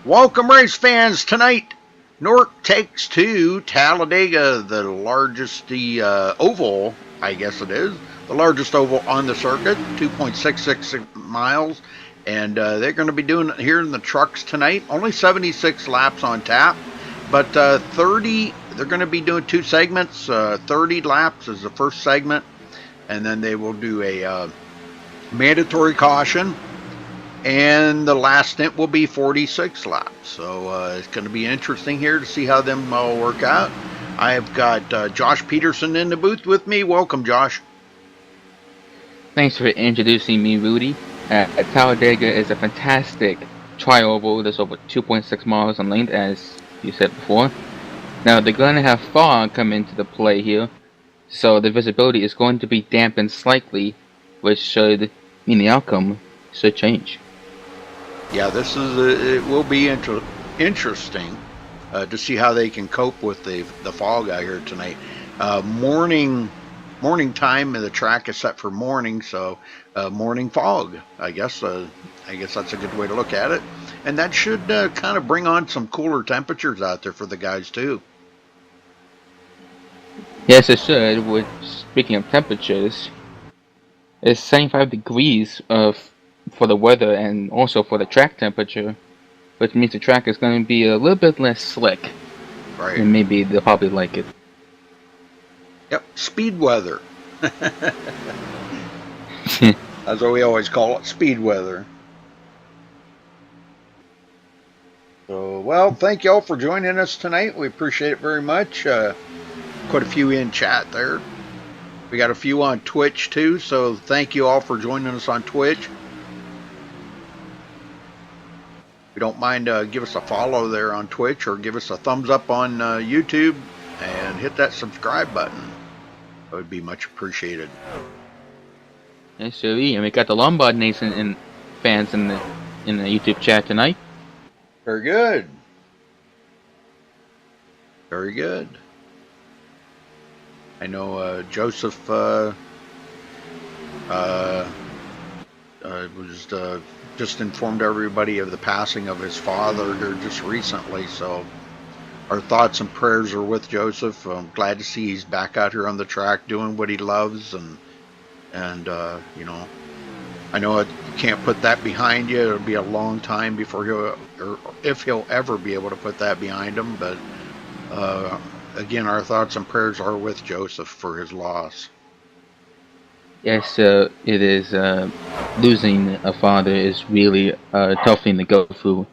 Welcome, race fans. Tonight, NORC takes to Talladega, the largest, oval, I guess it is, the largest oval on the circuit, 2.66 miles. And they're going to be doing it here in the trucks tonight. Only 76 laps on tap, but 30, they're going to be doing two segments. 30 laps is the first segment, and then they will do a mandatory caution. And the last stint will be 46 laps. So it's going to be interesting here to see how them all work out. I have got Josh Peterson in the booth with me. Welcome, Josh. Thanks for introducing me, Rudy. Talladega is a fantastic tri-oval that's over 2.6 miles in length, as you said before. Now, they're going to have fog come into the play here, so the visibility is going to be dampened slightly, which should mean the outcome should change. Yeah, it will be interesting to see how they can cope with the fog out here tonight. Morning time, and the track is set for morning, so morning fog. I guess that's a good way to look at it, and that should kind of bring on some cooler temperatures out there for the guys too. Yes, it should. Speaking of temperatures, it's 75 degrees for the weather and also for the track temperature, which means the track is going to be a little bit less slick. Right. And maybe they'll probably like it. Yep, speed weather. That's what we always call it, speed weather. So, well, thank you all for joining us tonight. We appreciate it very much. Quite a few in chat there. We got a few on Twitch too, so thank you all for joining us on Twitch. If you don't mind, give us a follow there on Twitch, or give us a thumbs up on YouTube, and hit that subscribe button. That would be much appreciated. Yes, sir. And we got the Lombard Nation and fans in the YouTube chat tonight. Very good. Very good. I know Joseph was just informed everybody of the passing of his father here just recently, so our thoughts and prayers are with Joseph. I'm glad to see he's back out here on the track doing what he loves, and you know, I know you can't put that behind you. It'll be a long time before if he'll ever be able to put that behind him, but again, our thoughts and prayers are with Joseph for his loss. Yes, it is. Losing a father is really a tough thing to go through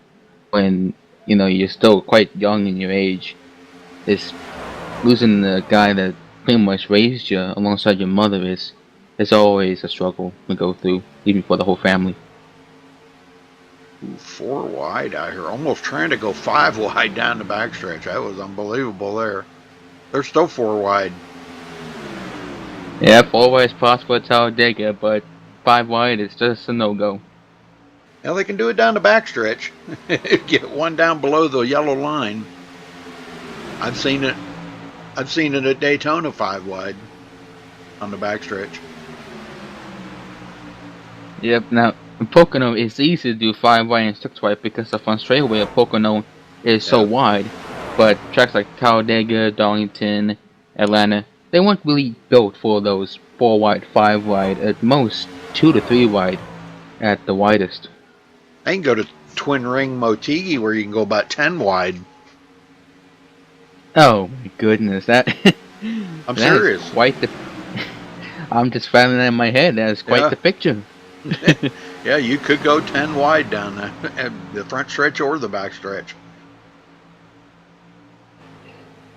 when, you know, you're still quite young in your age. It's losing the guy that pretty much raised you alongside your mother is always a struggle to go through, even for the whole family. 4 wide out here, almost trying to go 5 wide down the backstretch. That was unbelievable there. They're still 4 wide. Yeah, 4 wide is possible at Talladega, but 5 wide is just a no-go. Now they can do it down the backstretch. Get one down below the yellow line. I've seen it at Daytona 5 wide on the backstretch. Yep. Now in Pocono, it's easy to do 5 wide and 6 wide because the front straightaway of Pocono is so wide. But tracks like Talladega, Darlington, Atlanta, they weren't really built for those 4 wide, 5 wide, at most 2 to 3 wide at the widest. I can go to Twin Ring Motegi where you can go about 10 wide. Oh my goodness, that I'm serious. Quite the I'm just finding that in my head. That's quite the picture. Yeah, you could go 10 wide down the front stretch or the back stretch.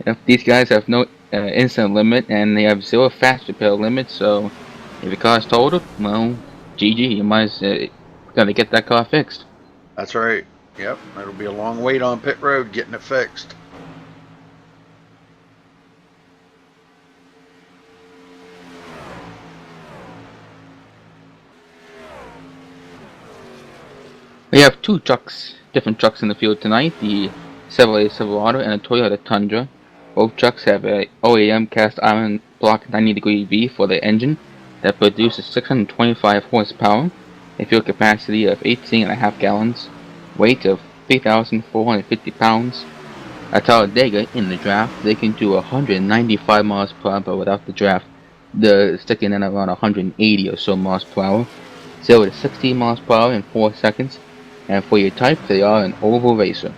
If these guys have no instant limit and they have 0 fast repair limit, so if your car's totaled, well, GG, you might gotta get that car fixed. That's right. Yep, it'll be a long wait on pit road getting it fixed. We have 2 different trucks in the field tonight, the Chevrolet Silverado and the Toyota Tundra. Both trucks have a OEM cast iron block 90-degree V for the engine that produces 625 horsepower, a fuel capacity of 18.5 gallons, weight of 3,450 pounds. At Talladega, in the draft, they can do 195 miles per hour, but without the draft, they're sticking in around 180 or so miles per hour. 0 to 60 miles per hour in 4 seconds. And for your type, they are an oval racer.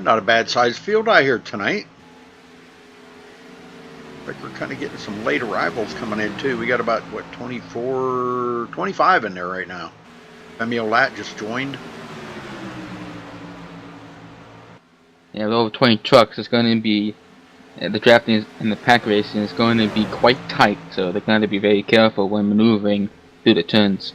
Not a bad sized field out here tonight. I think we're kind of getting some late arrivals coming in too. We got about, what, 24, 25 in there right now. Femi Olat just joined. Yeah, with over 20 trucks, it's going to be, the drafting and the pack racing is going to be quite tight, so they're going to be very careful when maneuvering through the turns.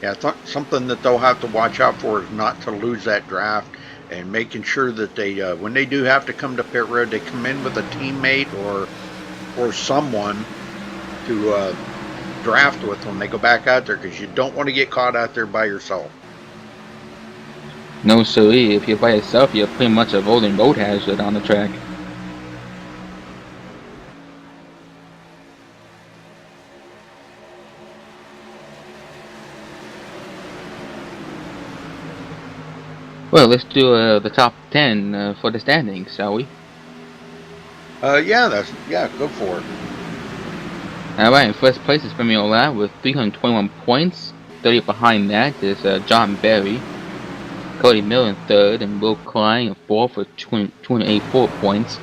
Yeah, something that they'll have to watch out for is not to lose that draft, and making sure that they, when they do have to come to pit road, they come in with a teammate or someone to draft with when they go back out there, because you don't want to get caught out there by yourself. No siree, if you're by yourself, you're pretty much a rolling road hazard on the track. Well, let's do the top 10 for the standings, shall we? Yeah, go for it. Alright, in first place is Femi Olat with 321 points. 30 behind that is John Berry. Cody Miller in third, and Will Klein in fourth with 284 points.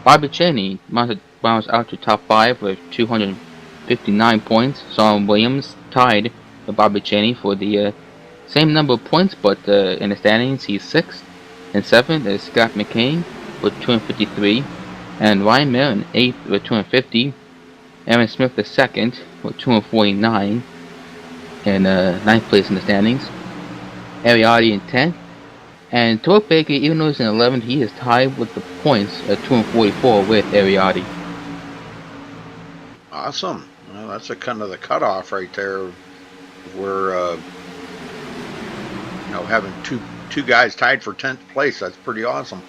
Bobby Cheney bounds out to top 5 with 259 points. Sean Williams tied with Bobby Cheney for the same number of points, but in the standings he's 6th. And 7th is Scott McCain with 253. And Ryan Miller in 8th with 250. Aaron Smith is 2nd with 249. And 9th place in the standings. Ariardi in 10th. And Torque Baker, even though he's in 11th, he is tied with the points at 244 with Ariardi. Awesome. Well, that's kind of the cutoff right there. We're having two guys tied for 10th place. That's pretty awesome.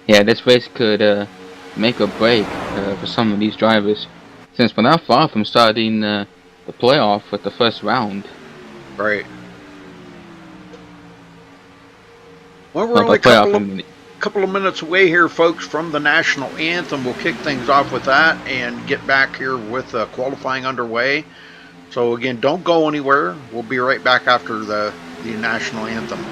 Yeah, this race could make or break for some of these drivers, since we're not far from starting the playoff with the first round. Right. Well, we're only a couple of minutes away here, folks, from the national anthem. We'll kick things off with that and get back here with qualifying underway. So again, don't go anywhere. We'll be right back after the national anthem.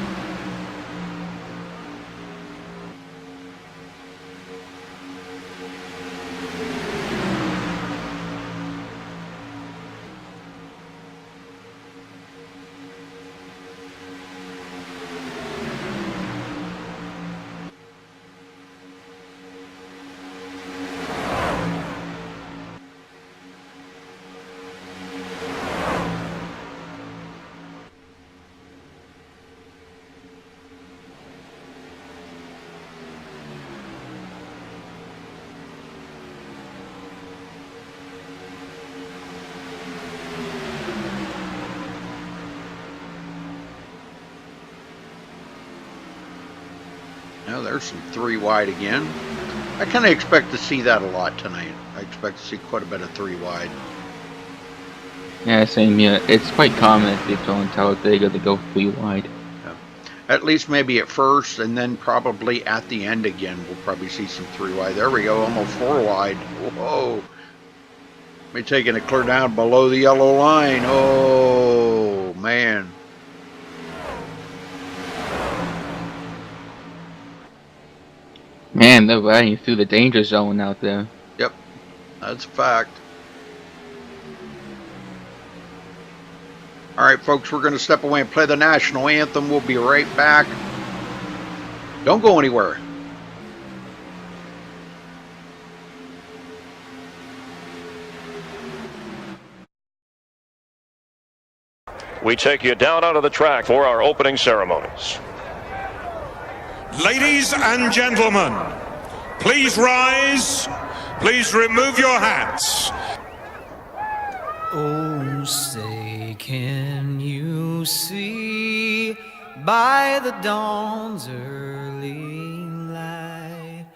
Now there's some 3 wide again. I kind of expect to see that a lot tonight. I expect to see quite a bit of 3 wide. Yeah, same here. It's quite common at Daytona and Talladega to go 3 wide. Yeah. At least maybe at first, and then probably at the end again, we'll probably see some 3 wide. There we go, almost 4 wide. Whoa. We're taking it clear down below the yellow line. Oh, man. Man, they're riding through the danger zone out there. Yep, that's a fact. All right, folks, we're going to step away and play the national anthem. We'll be right back. Don't go anywhere. We take you down onto the track for our opening ceremonies. Ladies and gentlemen, please rise. Please remove your hats. Oh, say, can you see by the dawn's early light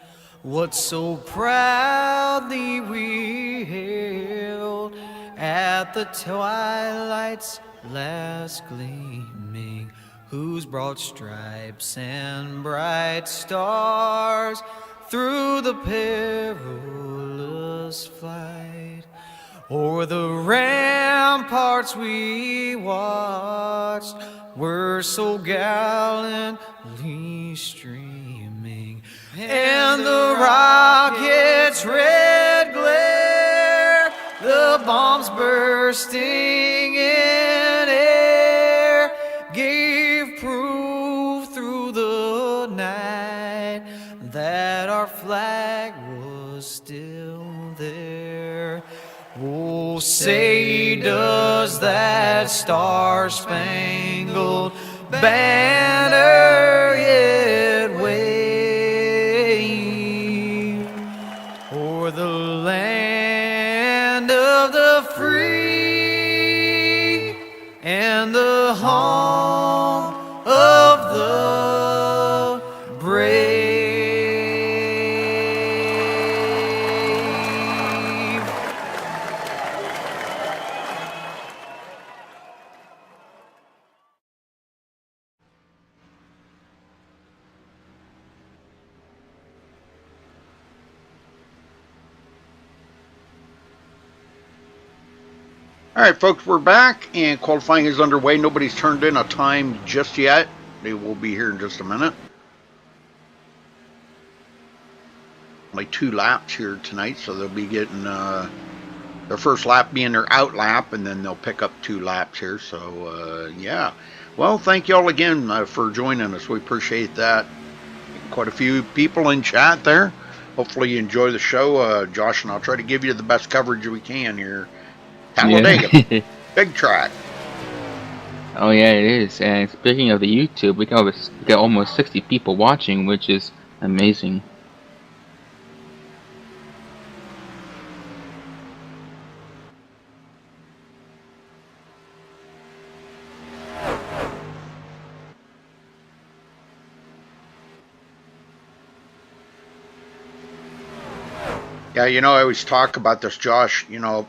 what so proudly we hailed at the twilight's last gleaming, whose broad stripes and bright stars through the perilous flight o'er the ramparts we watched were so gallantly streaming, and the rocket's red glare, the bombs bursting in air, gave proof through the night that our flag was still there. Oh, say, does that star-spangled banner yet wave o'er the land of the free and the home of the brave? All right, folks, we're back, and qualifying is underway. Nobody's turned in a time just yet. They will be here in just a minute. Only 2 laps here tonight, so they'll be getting their first lap being their out lap, and then they'll pick up 2 laps here. So, yeah. Well, thank you all again for joining us. We appreciate that. Quite a few people in chat there. Hopefully you enjoy the show. Josh and I'll try to give you the best coverage we can here. Talladega, Yeah. big track. Oh yeah, it is. And speaking of the YouTube, we got almost 60 people watching, which is amazing. Yeah, you know, I always talk about this, Josh. You know,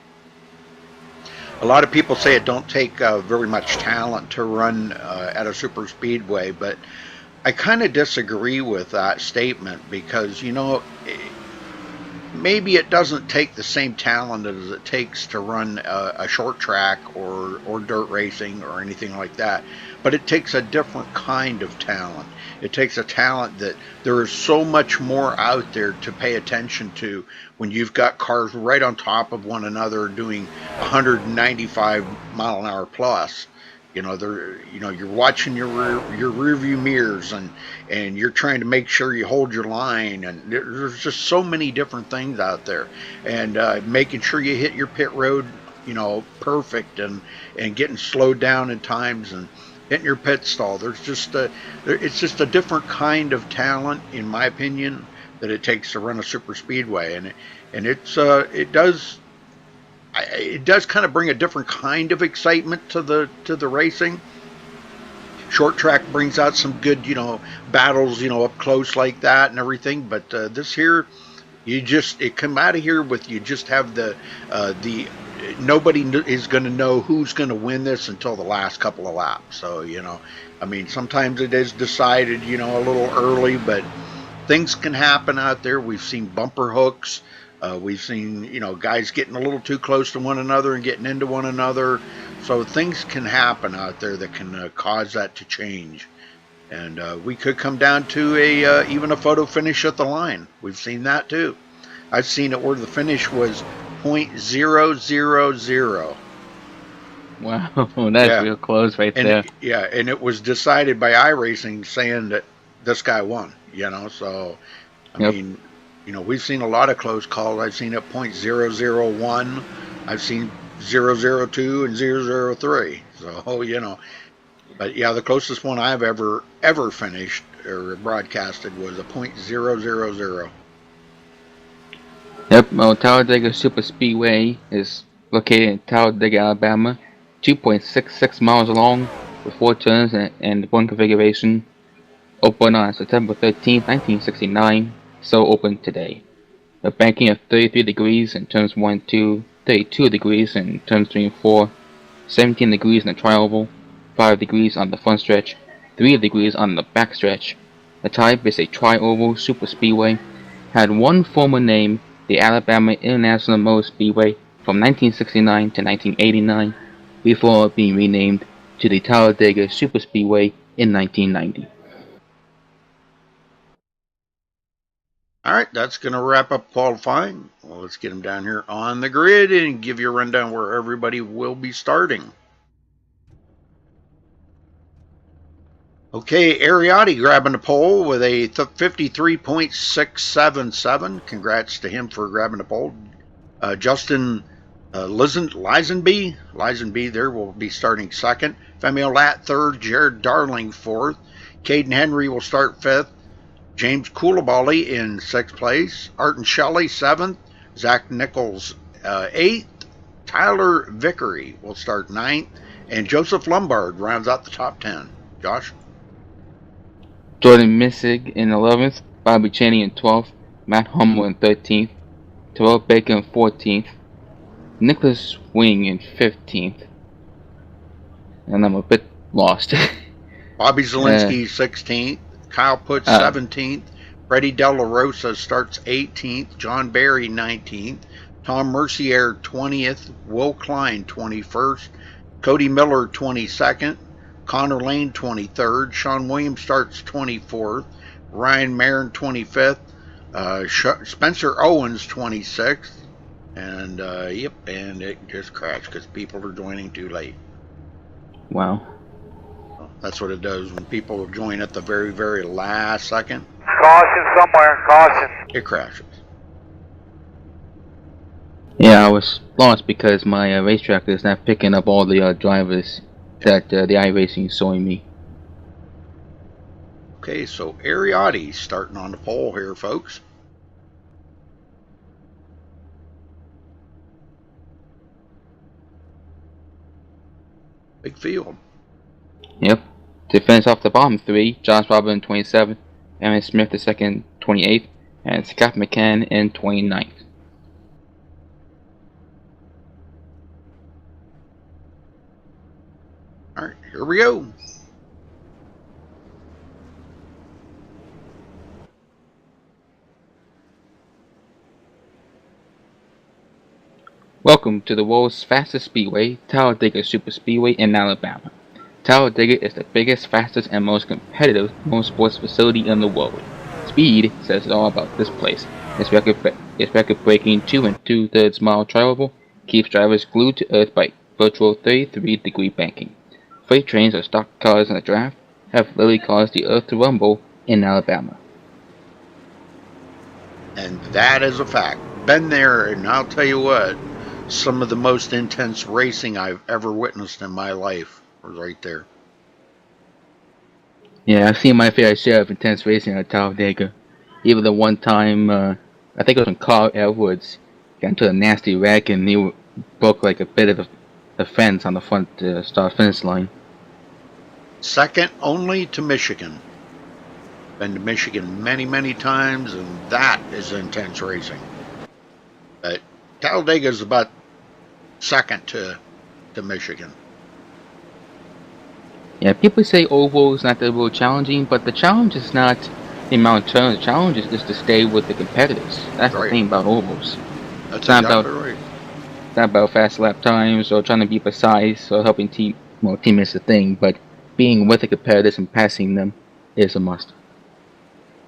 a lot of people say it don't take very much talent to run at a super speedway, but I kind of disagree with that statement because, you know, maybe it doesn't take the same talent as it takes to run a short track or dirt racing or anything like that, but it takes a different kind of talent. It takes a talent that there is so much more out there to pay attention to when you've got cars right on top of one another doing 195 mile an hour plus. You know, you're watching your rear view mirrors and you're trying to make sure you hold your line, and there's just so many different things out there, and making sure you hit your pit road, you know, perfect, and getting slowed down in times and hitting your pit stall. It's just a different kind of talent, in my opinion, that it takes to run a super speedway, and it does kind of bring a different kind of excitement to the racing. Short track brings out some good, you know, battles, you know, up close like that and everything, but this here, it come out of here with, you just have the nobody is going to know who's going to win this until the last couple of laps. So, you know, I mean, sometimes it is decided, you know, a little early, but things can happen out there. We've seen bumper hooks. We've seen, you know, guys getting a little too close to one another and getting into one another. So things can happen out there that can cause that to change. And we could come down to even a photo finish at the line. We've seen that too. I've seen it where the finish was .000. Wow, that's real close right there. Yeah, and it was decided by iRacing saying that this guy won, you know, so, I mean, you know, we've seen a lot of close calls. I've seen it .001. I've seen 002 and 003. So, you know, But yeah, the closest one I've ever finished or broadcasted was a .000. Yep, well, Talladega Super Speedway is located in Talladega, Alabama, 2.66 miles long, with 4 turns and one configuration. Opened on September 13th, 1969, so open today. A banking of 33 degrees in turns 1 and 2, 32 degrees in turns 3 and 4, 17 degrees in the tri-oval, 5 degrees on the front stretch, 3 degrees on the back stretch. The type is a tri-oval super speedway. Had one former name, the Alabama International Motor Speedway, from 1969 to 1989, before being renamed to the Talladega Super Speedway in 1990. All right, that's going to wrap up qualifying. Well, let's get them down here on the grid and give you a rundown where everybody will be starting. Okay, Ariotti grabbing the pole with a 53.677. Congrats to him for grabbing the pole. Justin Lisenby there will be starting second. Femi Lat third. Jared Darling fourth. Caden Henry will start fifth. James Koulibaly in sixth place. Arton Shelley seventh. Zach Nichols eighth. Tyler Vickery will start ninth. And Joseph Lombard rounds out the top 10. Josh? Jordan Missig in 11th, Bobby Cheney in 12th, Matt Hummel in 13th, Terrell Baker in 14th, Nicholas Wing in 15th, and I'm a bit lost. Bobby Zielinski 16th, Kyle Putz 17th, Freddie De La Rosa starts 18th, John Barry 19th, Tom Mercier 20th, Will Klein 21st, Cody Miller 22nd, Connor Lane 23rd, Sean Williams starts 24th, Ryan Marin 25th, Spencer Owens 26th, and and it just crashed because people are joining too late. Wow. That's what it does when people join at the very, very last second. Caution somewhere, caution. It crashes. Yeah, I was lost because my racetrack is not picking up all the drivers that the iRacing is showing me. Okay, so Ariotti starting on the pole here, folks. Big field. Yep. To finish off the bottom three, Josh Robin in 27th, Aaron Smith the second, 28th, and Scott McCann in 29th. All right, here we go. Welcome to the world's fastest speedway, Talladega Super Speedway in Alabama. Talladega is the biggest, fastest, and most competitive motorsports facility in the world. Speed says it all about this place. Its record-breaking 2 2/3 mile tri-oval keeps drivers glued to earth by virtual 33-degree banking. Freight trains or stock cars in the draft have literally caused the earth to rumble in Alabama. And that is a fact. Been there, and I'll tell you what, some of the most intense racing I've ever witnessed in my life was right there. Yeah, I've seen my fair share of intense racing at Talladega. Even the one time, I think it was when Carl Edwards got into a nasty wreck and he broke like a bit of the fence on the front start-finish line. Second only to Michigan. Been to Michigan many, many times, and that is intense racing. But Talladega is about second to Michigan. Yeah, people say oval is not that real challenging, but the challenge is not the amount of turns. The challenge is just to stay with the competitors. That's right. The thing about ovals. That's exactly right. It's not about fast lap times or trying to be precise or helping teammates the thing, but being with the competitors and passing them is a must.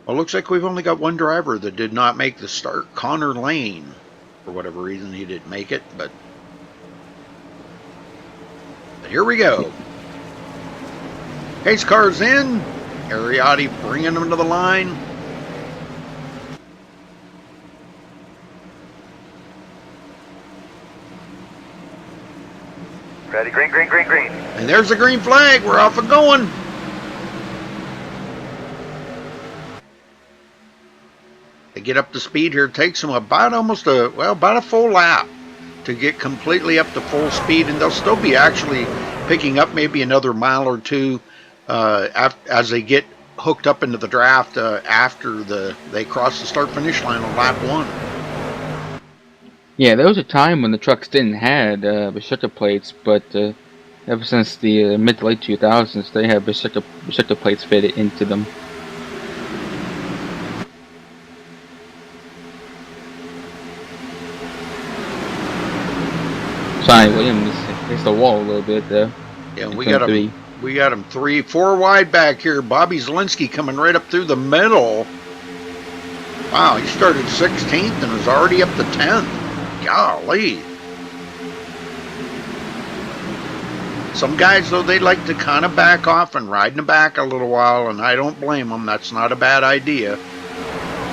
Well, looks like we've only got one driver that did not make the start. Connor Lane. For whatever reason, he didn't make it, but here we go. Pace car's in. Ariotti bringing them to the line. Ready, Green, green, green, green. And there's the green flag. We're off and going. They get up to speed here. It takes them about about a full lap to get completely up to full speed, and they'll still be actually picking up maybe another mile or two as they get hooked up into the draft after they cross the start-finish line on lap 1. Yeah, there was a time when the trucks didn't have restrictor plates, but ever since the mid to late 2000s, they have restrictor plates fitted into them. Sorry, Williams hits the wall a little bit there. Yeah, we got him 4 wide back here. Bobby Zielinski coming right up through the middle. Wow, he started 16th and is already up to 10th. Golly. Some guys, though, they like to kind of back off and ride in the back a little while, and I don't blame them. That's not a bad idea.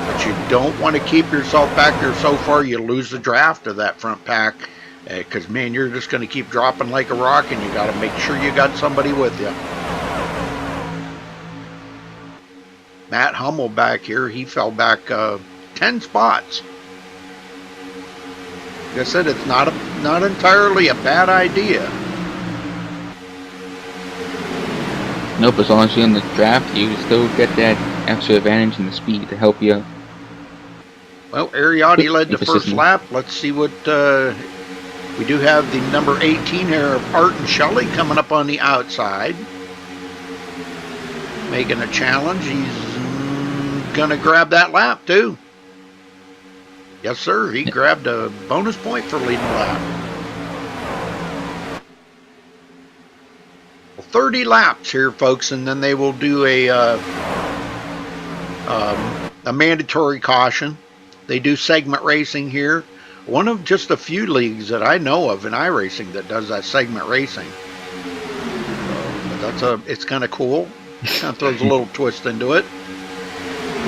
But you don't want to keep yourself back there so far you lose the draft of that front pack. Because, man, you're just going to keep dropping like a rock, and you got to make sure you got somebody with you. Matt Hummel back here, he fell back 10 spots. Like I said, it's not entirely a bad idea. Nope, as long as you're in the draft, you still get that extra advantage in the speed to help you. Well, Ariotti led the first lap. Let's see what... we do have the number 18 here of Art and Shelley coming up on the outside. Making a challenge. He's going to grab that lap, too. Yes, sir. He grabbed a bonus point for leading the lap. Well, 30 laps here, folks, and then they will do a mandatory caution. They do segment racing here. One of just a few leagues that I know of in iRacing that does that segment racing. It's kind of cool. Kind of throws a little twist into it.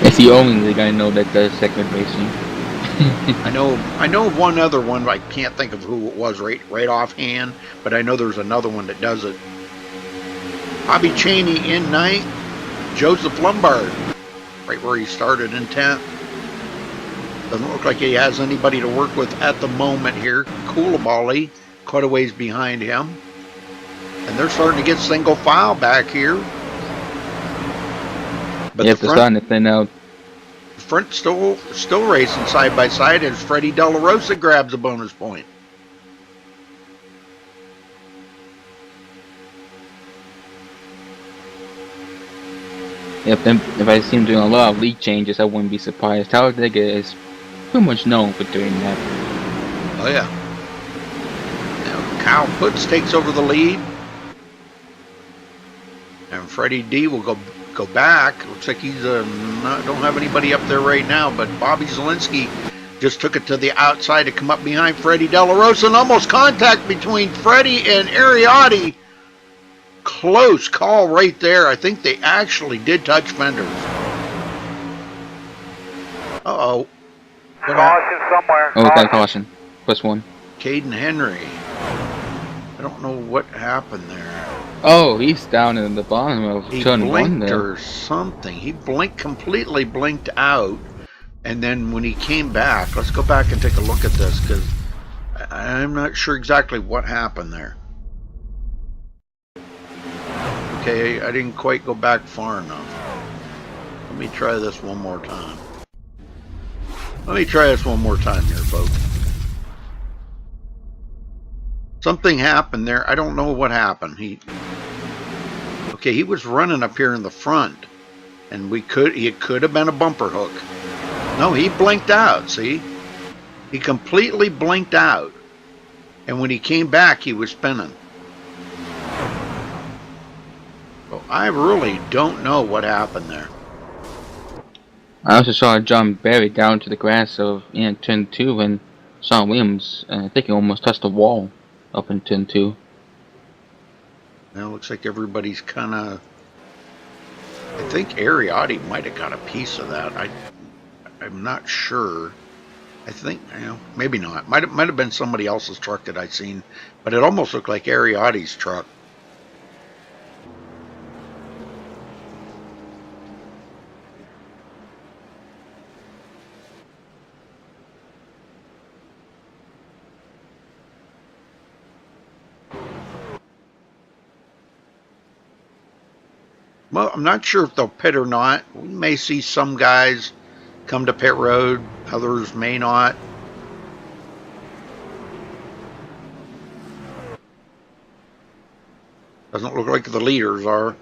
It's the only league I know that does segment racing. I know of one other one. I can't think of who it was right offhand, but I know there's another one that does it. Bobby Cheney in 9th. Joseph Lombard, right where he started in 10th. Doesn't look like he has anybody to work with at the moment here. Koulibaly, quite a ways behind him. And they're starting to get single file back here. But they're starting to thin out. The front still racing side by side as Freddie De La Rosa grabs a bonus point. If I see him doing a lot of league changes, I wouldn't be surprised. Talladega is pretty much known for doing that. Oh yeah. Now Kyle Putz takes over the lead, and Freddie D will go back. Looks like he's don't have anybody up there right now, but Bobby Zielinski just took it to the outside to come up behind Freddie De La Rosa, and almost contact between Freddie and Ariotti. Close call right there. I think they actually did touch fenders. Uh-oh. Caution somewhere. Oh, got caution. +1. Caden Henry. I don't know what happened there. Oh, he's down in the bottom of turn 1 there. He blinked or something. He completely blinked out. And then when he came back, let's go back and take a look at this, because I'm not sure exactly what happened there. Okay, I didn't quite go back far enough. Let me try this one more time. Let me try this one more time here, folks. Something happened there. I don't know what happened. He was running up here in the front, and it could have been a bumper hook. No, he blinked out, see? He completely blinked out. And when he came back, he was spinning. Well, I really don't know what happened there. I also saw John Barry down to the grass of turn 2, and Sean Williams, I think he almost touched the wall up in turn 2. Now it looks like everybody's kind of... I think Ariotti might have got a piece of that. I'm not sure. I think, maybe not. Might have been somebody else's truck that I'd seen, but it almost looked like Ariotti's truck. Well, I'm not sure if they'll pit or not. We may see some guys come to pit road, others may not. Doesn't look like the leaders are.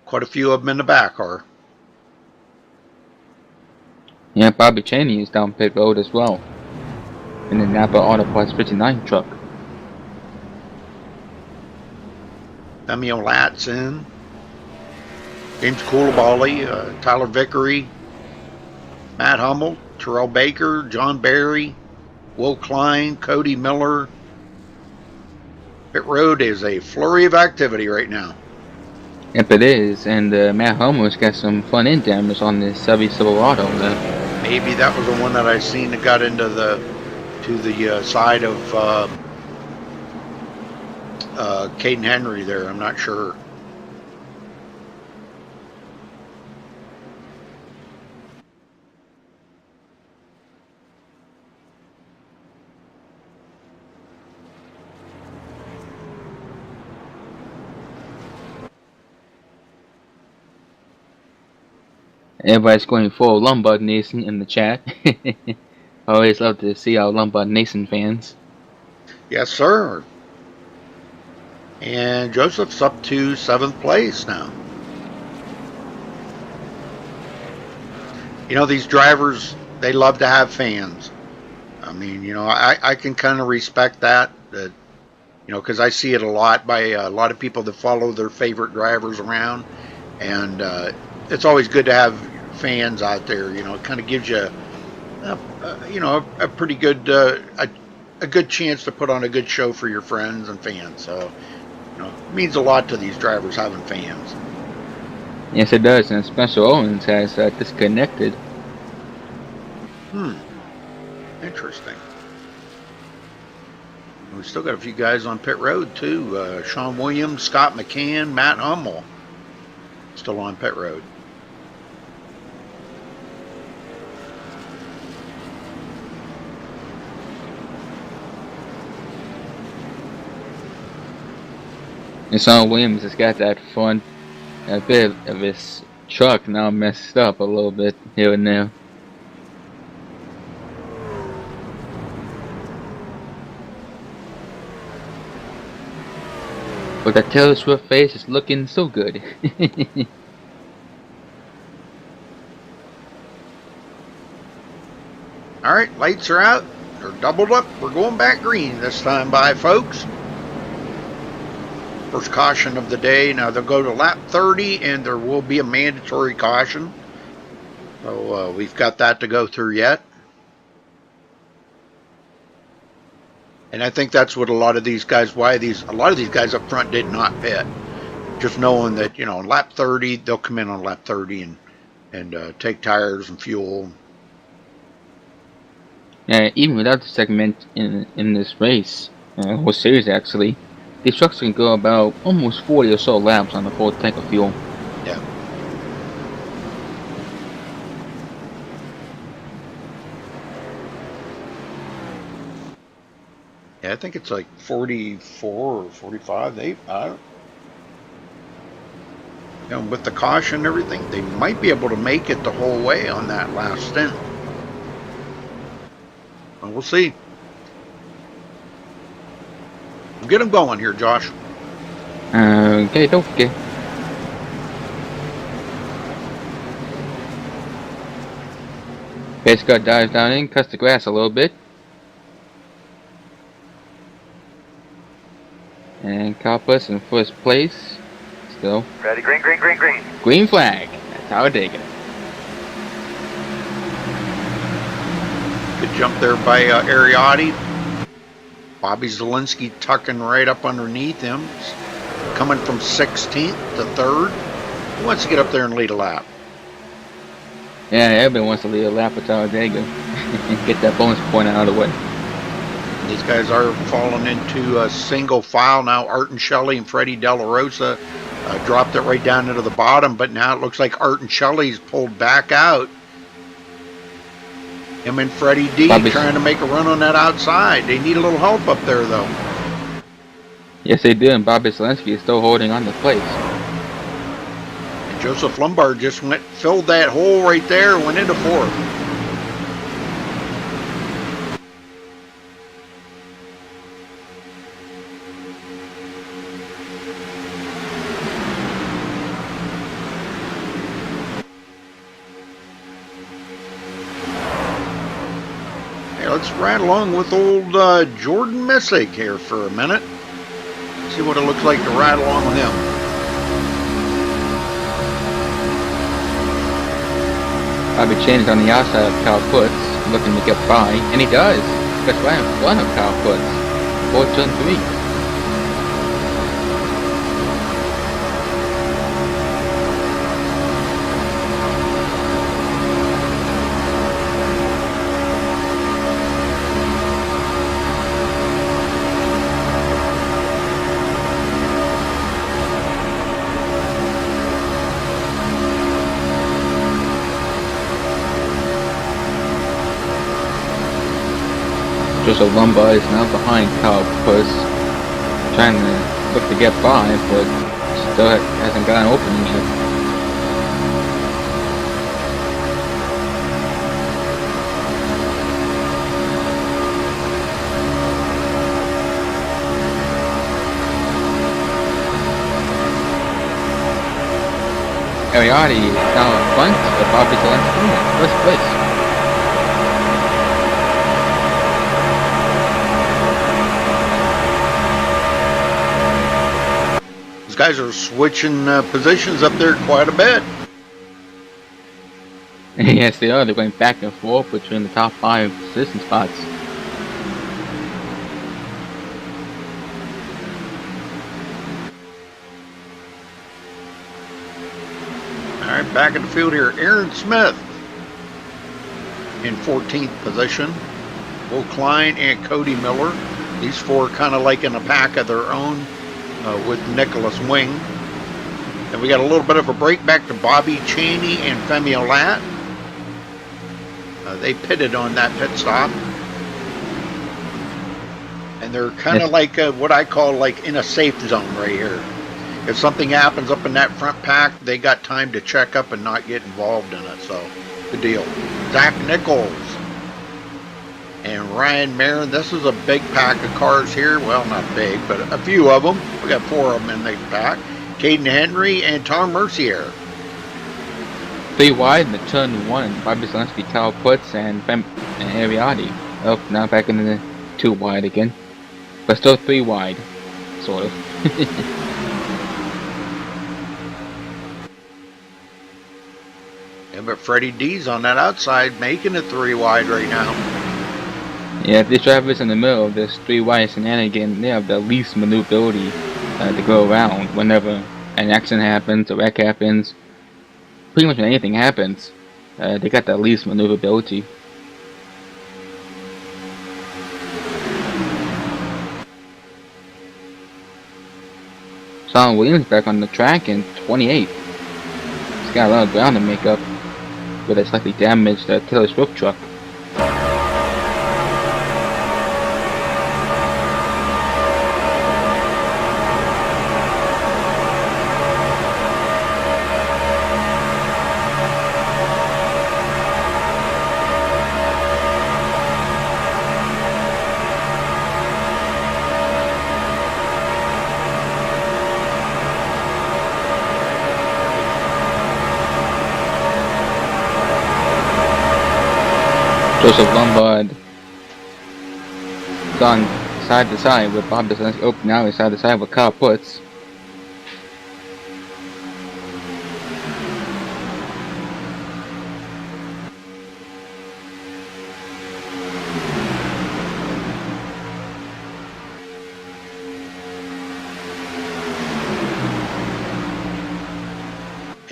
Quite a few of them in the back are. Yeah, Bobby Cheney is down pit road as well. In the Napa Auto Parts 59 truck. Samuel Latz in. James Coulibaly, Tyler Vickery, Matt Hummel, Terrell Baker, John Barry, Will Klein, Cody Miller. Pit road is a flurry of activity right now. Yep, it is. And Matt Hummel's got some front end damage on this Chevy Silverado. Maybe that was the one that I seen that got into the side of Caden Henry there. I'm not sure. Everybody's going full Lombard Nation in the chat. I always love to see our Lombard Nation fans. Yes, sir. And Joseph's up to 7th place now. These drivers, they love to have fans. I mean, I can kind of respect that, because I see it a lot by a lot of people that follow their favorite drivers around. And it's always good to have fans out there. It kind of gives you, a pretty good, a good chance to put on a good show for your friends and fans. So, it means a lot to these drivers having fans. Yes, it does. And Spencer Owens has disconnected. Interesting. We still got a few guys on pit road too. Sean Williams, Scott McCann, Matt Hummel, still on pit road. And Sean Williams has got that front bit of his truck now messed up a little bit here and there. But that Taylor Swift face is looking so good. Alright, lights are out. They're doubled up. We're going back green this time by, folks. First caution of the day. Now they'll go to lap 30 and there will be a mandatory caution. So we've got that to go through yet. And I think that's what a lot of these guys, a lot of these guys up front did not pit. Just knowing that, on lap 30, they'll come in on lap 30 and take tires and fuel. Yeah, even without the segment in this race, whole series actually, these trucks can go about almost 40 or so laps on a full tank of fuel. Yeah. Yeah, I think it's like 44 or 45. With the caution and everything, they might be able to make it the whole way on that last stint. Well, we'll see. Get them going here, Josh. Okay. Pace car dives down in, cuts the grass a little bit. And Cowpuss in first place. Still. Ready, green, green, green, green. Green flag. That's Talladega. Good jump there by Ariotti. Bobby Zielinski tucking right up underneath him. coming from 16th to 3rd. He wants to get up there and lead a lap. Yeah, everybody wants to lead a lap at Talladega and get that bonus point out of the way. These guys are falling into a single file now. Art and Shelley and Freddie De La Rosa dropped it right down into the bottom, but now it looks like Art and Shelley's pulled back out. Him and Freddie D trying to make a run on that outside. They need a little help up there, though. Yes, they do, and Bobby Zelensky is still holding on to place. And Joseph Lombard just filled that hole right there and went into 4th. Let's ride along with old Jordan Messick here for a minute. See what it looks like to ride along with him. Bobby Chain is on the outside of Kyle Putz, looking to get by, and he does. That's right in front of Kyle Putz. 4 turn 3. Joseph Lombard is now behind Kyle Puss, trying to look to get by, but still hasn't got an opening yet. Ariardi is now in front of Bobby Zelensky in first place. These guys are switching positions up there quite a bit. Yes, they are. They're going back and forth between the top 5 position spots. All right, back in the field here. Aaron Smith in 14th position. Will Klein and Cody Miller. These 4 kind of like in a pack of their own. With Nicholas Wing. And we got a little bit of a break back to Bobby Cheney and Femi Olat. They pitted on that pit stop. And they're kind of like what I call like in a safe zone right here. If something happens up in that front pack, they got time to check up and not get involved in it. So, good deal. Zach Nichols and Ryan Marin. This is a big pack of cars here. Well, not big, but a few of them. We got 4 of them in the pack. Caden Henry and Tom Mercier. 3 wide in the turn 1. Bobby Zelensky, Kyle Putz, and Ariardi. Oh, now back in the 2 wide again. But still 3 wide. Sort of. Yeah, but Freddie D's on that outside, making it 3 wide right now. Yeah, if these drivers in the middle of this 3 wide shenanigan, they have the least maneuverability to go around whenever an accident happens, a wreck happens. Pretty much when anything happens, they got the least maneuverability. Sean Williams back on the track in 28th. He's got a lot of ground to make up with a slightly damaged Taylor Swift truck. Joseph Lombard gone side to side with Bob Zelensky. Oh, now he's side to side with Kyle Putz.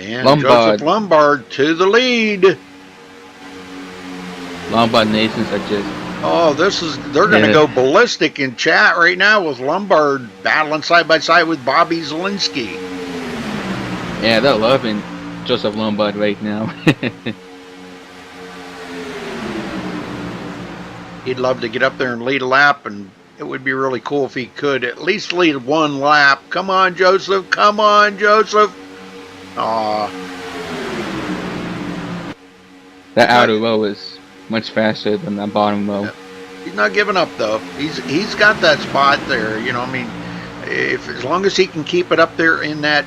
And Lombard. Joseph Lombard to the lead. Lombard Nations are just... Oh, they're going to Yeah. go ballistic in chat right now with Lombard battling side by side with Bobby Zielinski. Yeah, they're loving Joseph Lombard right now. He'd love to get up there and lead a lap, and it would be really cool if he could at least lead one lap. Come on, Joseph. Come on, Joseph. Aw. That outer row is much faster than the bottom row. Yep. He's not giving up though. He's got that spot there. You know, I mean, as long as he can keep it up there in that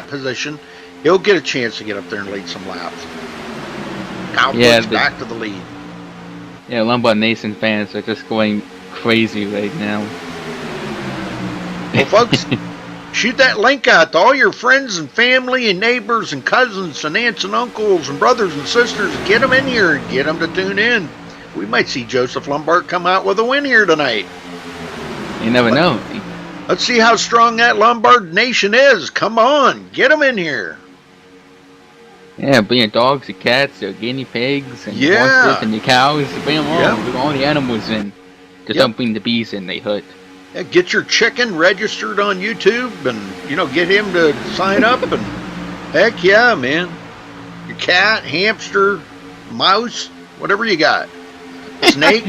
position, he'll get a chance to get up there and lead some laps. Kyle Busch back to the lead. Yeah, Lombard Nation fans are just going crazy right now. Well, folks, shoot that link out to all your friends and family and neighbors and cousins and aunts and uncles and brothers and sisters. Get them in here and get them to tune in. We might see Joseph Lombard come out with a win here tonight. You never know. Let's see how strong that Lombard Nation is. Come on, get them in here. Yeah, bring your dogs, your cats, your guinea pigs, and your Yeah. horses, and your cows. Bring them all. Yep. Bring all the animals in. Just don't bring the bees in, they hurt. Yeah, get your chicken registered on YouTube and, get him to sign up. And heck yeah, man. Your cat, hamster, mouse, whatever you got. Snake.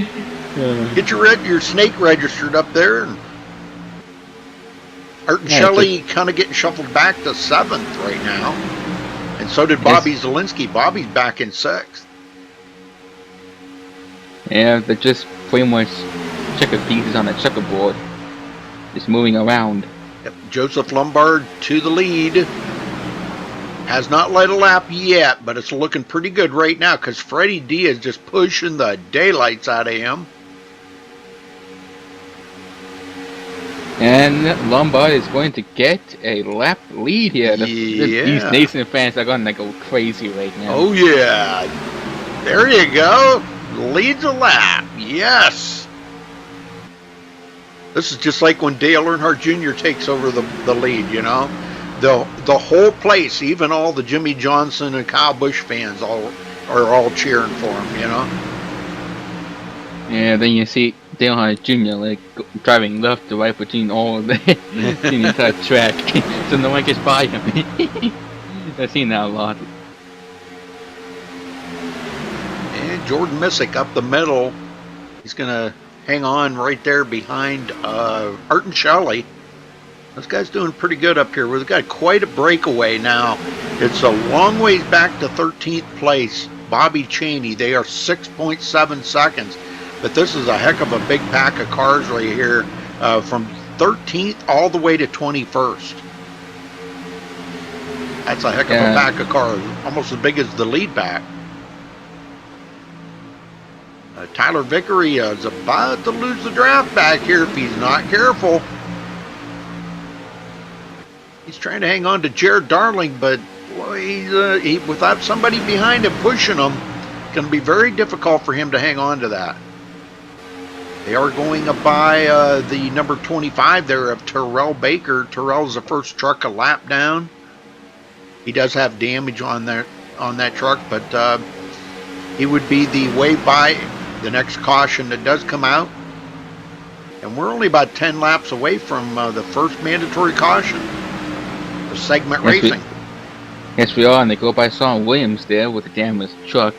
Get your snake registered up there. And Art and Shelley kind of getting shuffled back to 7th right now. And so did Bobby Zielinski. Bobby's back in 6th. Yeah, they're just pretty much checkered pieces on a checkerboard. Just moving around. Yep. Joseph Lombard to the lead. Has not led a lap yet, but it's looking pretty good right now because Freddie D is just pushing the daylights out of him. And Lombard is going to get a lap lead here. These Nation fans are going to go crazy right now. Oh, yeah. There you go. Leads a lap. Yes. This is just like when Dale Earnhardt Jr. takes over the lead, The whole place, even all the Jimmy Johnson and Kyle Busch fans are all cheering for him, Yeah, then you see Dale Earnhardt Jr. driving left to right between all the entire track, so no one gets by him. I've seen that a lot. And Jordan Missick up the middle. He's gonna hang on right there behind Art and Shelley. This guy's doing pretty good up here. We've got quite a breakaway now. It's a long ways back to 13th place. Bobby Cheney, they are 6.7 seconds. But this is a heck of a big pack of cars right here from 13th all the way to 21st. That's a heck of a pack of cars, almost as big as the lead pack. Tyler Vickery is about to lose the draft back here if he's not careful. He's trying to hang on to Jared Darling, but boy, without somebody behind him pushing him, it's going to be very difficult for him to hang on to that. They are going by the number 25 there of Terrell Baker. Terrell's the first truck a lap down. He does have damage on that truck, but he would be the way by the next caution that does come out. And we're only about 10 laps away from the first mandatory caution. The segment racing. Yes, we are, and they go by Sean Williams there with a damaged truck.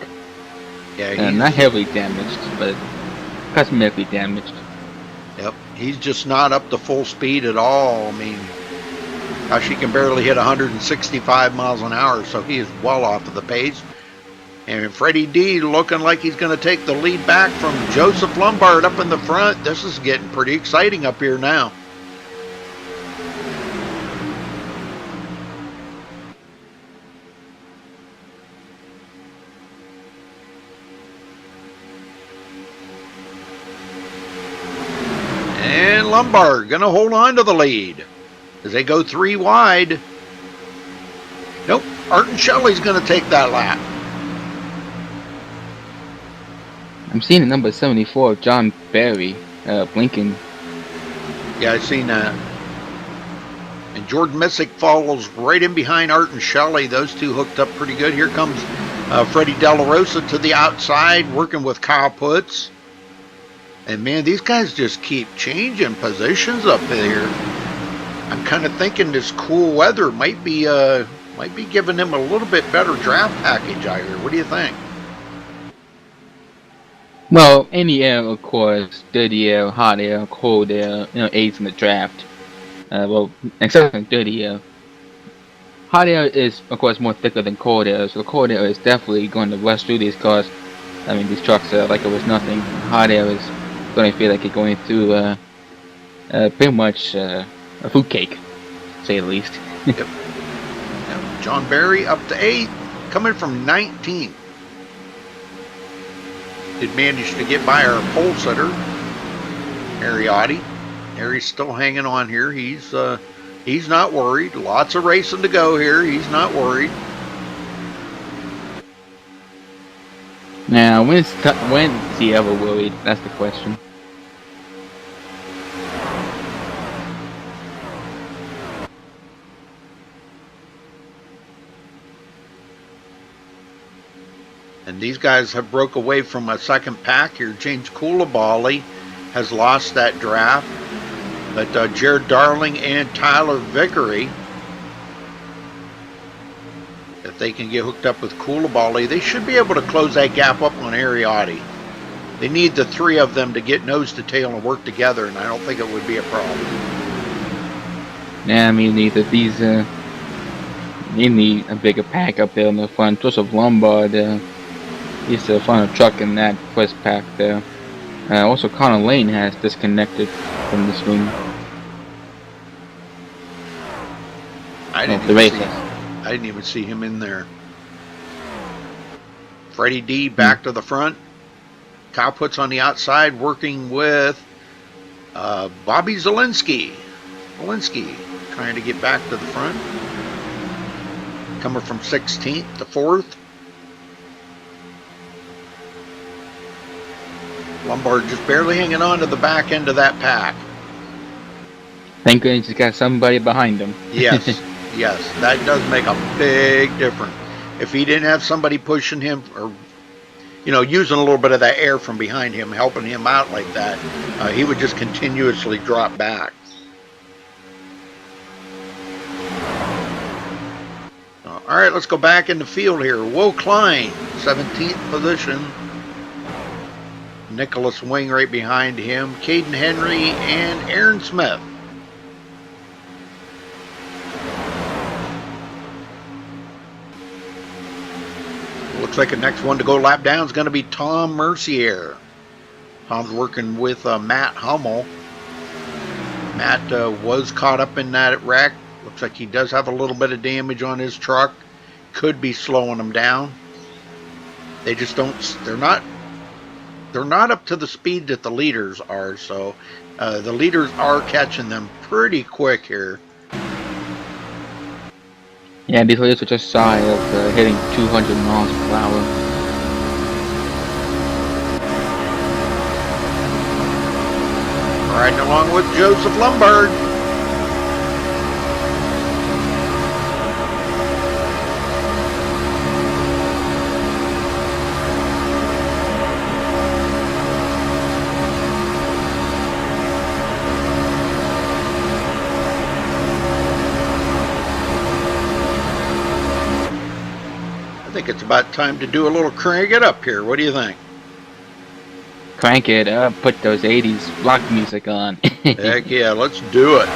Yeah, not heavily damaged, but cosmetically damaged. Yep, he's just not up to full speed at all. I mean, gosh, he can barely hit 165 miles an hour, so he is well off of the pace. And Freddie D looking like he's going to take the lead back from Joseph Lombard up in the front. This is getting pretty exciting up here now. And Lombard going to hold on to the lead as they go 3 wide. Nope, Art and Shelley's going to take that lap. I'm seeing the number 74 of John Barry blinking. Yeah, I've seen that. And Jordan Missick follows right in behind Art and Shelley. Those two hooked up pretty good. Here comes Freddie De La Rosa to the outside, working with Kyle Putz. And man, these guys just keep changing positions up there. I'm kind of thinking this cool weather might be giving him a little bit better draft package out here. What do you think? Well, any air, of course, dirty air, hot air, cold air, aids in the draft. Well, except for dirty air. Hot air is, of course, more thicker than cold air, so the cold air is definitely going to rush through these cars. I mean, these trucks are like it was nothing. Hot air is going to feel like you're going through pretty much a fruit cake, to say the least. Yep. John Barry up to 8th, coming from 19th. Did manage to get by our pole sitter, Ariotti. Harry's still hanging on here. He's not worried. Lots of racing to go here. He's not worried. Now, when's he ever worried? That's the question. And these guys have broke away from a second pack here. James Coulibaly has lost that draft. But Jared Darling and Tyler Vickery, if they can get hooked up with Coulibaly, they should be able to close that gap up on Ariotti. They need the three of them to get nose to tail and work together, and I don't think it would be a problem. Yeah, I mean, either these, you need a bigger pack up there in the front. Joseph Lombard, he's the final truck in that first pack there. Also, Connor Lane has disconnected from the swing. I didn't even see him in there. Freddie D back to the front. Kyle Putz on the outside, working with Bobby Zielinski. Zielinski trying to get back to the front. Coming from 16th to 4th. Lombard just barely hanging on to the back end of that pack. Thank goodness he's got somebody behind him. Yes, yes, that does make a big difference. If he didn't have somebody pushing him, or using a little bit of that air from behind him, helping him out like that, he would just continuously drop back. All right, let's go back in the field here. Will Klein, 17th position. Nicholas Wing right behind him. Caden Henry and Aaron Smith. Looks like the next one to go lap down is going to be Tom Mercier. Tom's working with Matt Hummel. Matt was caught up in that wreck. Looks like he does have a little bit of damage on his truck. Could be slowing him down. They just don't. They're not up to the speed that the leaders are. So the leaders are catching them pretty quick here. Yeah, these leaders are just shy of hitting 200 miles per hour. Riding along with Joseph Lombard. I think it's about time to do a little crank it up here. What do you think? Crank it up, put those 80s rock music on. Heck yeah, let's do it.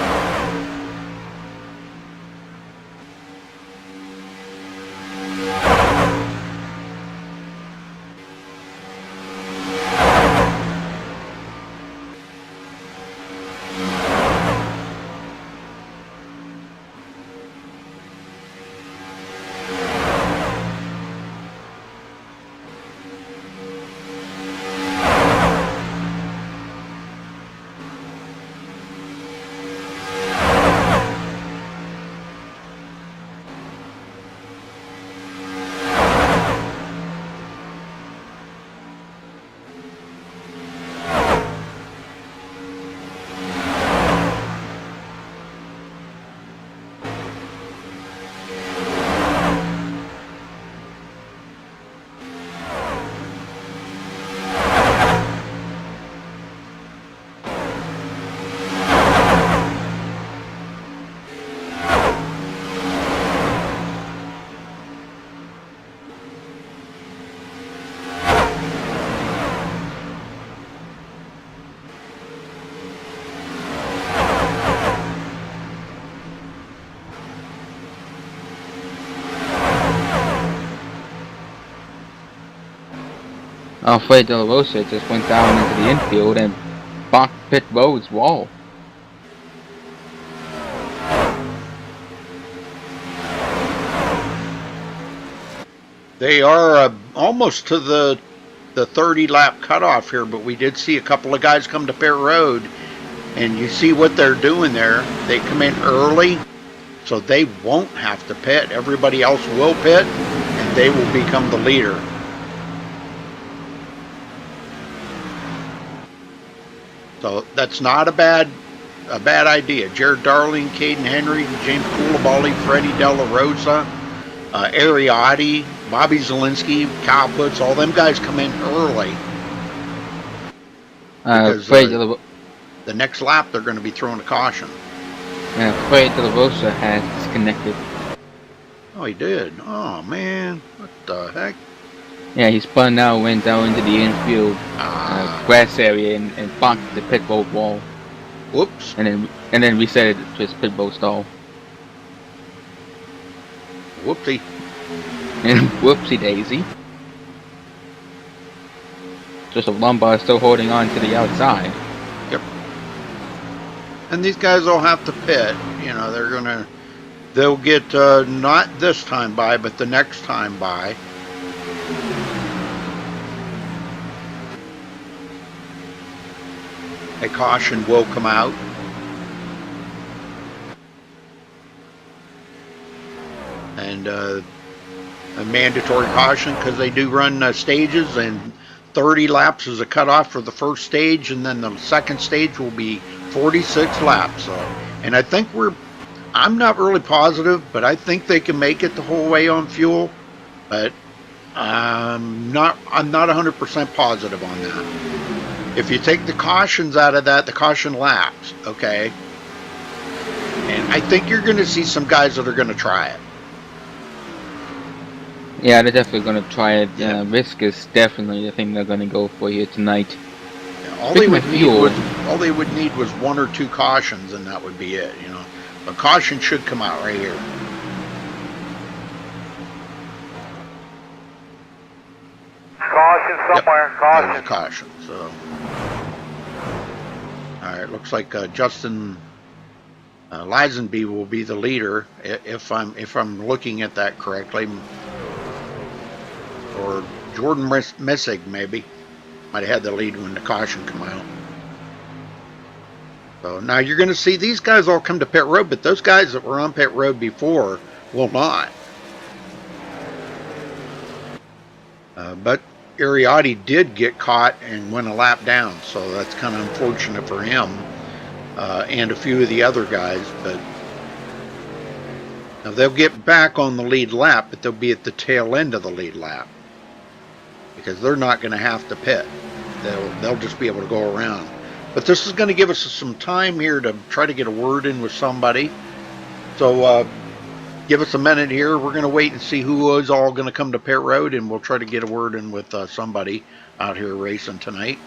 Alfredo De La Rosa just went down into the infield and bonked pit road's wall. They are almost to the 30 lap cutoff here, but we did see a couple of guys come to pit road, and you see what they're doing there. They come in early, so they won't have to pit. Everybody else will pit, and they will become the leader. So that's not a bad idea. Jared Darling, Caden Henry, James Coulibaly, Freddie De La Rosa, Ariotti, Bobby Zielinski, Kyle Putz, all them guys come in early. Because the next lap they're going to be throwing a caution. Freddie De La Rosa has disconnected. Oh, he did? Oh, man. What the heck? Yeah, he spun out, went down into the infield grass area and bonked the pit road wall. Whoops. And then reset it to his pit road stall. Whoopsie. And whoopsie daisy. Joseph Lombard still holding on to the outside. Yep. And these guys will have to pit. You know, they'll get not this time by, but the next time by. A caution will come out. And a mandatory caution, because they do run stages, and 30 laps is a cutoff for the first stage, and then the second stage will be 46 laps. So, and I think I'm not really positive, but I think they can make it the whole way on fuel, but I'm not 100% positive on that. If you take the cautions out of that, the caution laps, okay, and I think you're going to see some guys that are going to try it. Yeah, they're definitely going to try it. Risk is definitely the thing they're going to go for here tonight. Yeah, all they would need was one or two cautions, and that would be it. You know, a caution should come out right here. Caution somewhere. Yep, Caution. there's a caution. So, all right, looks like Justin Lisenby will be the leader, if I'm looking at that correctly, or Jordan Missig maybe might have had the lead when the caution come out. So now you're going to see these guys all come to pit road, but those guys that were on pit road before will not. But Ariotti did get caught and went a lap down, so that's kind of unfortunate for him and a few of the other guys. But now they'll get back on the lead lap, but they'll be at the tail end of the lead lap because they're not going to have to pit. They'll just be able to go around. But this is going to give us some time here to try to get a word in with somebody. So give us a minute here. We're going to wait and see who is all going to come to pit road, and we'll try to get a word in with somebody out here racing tonight.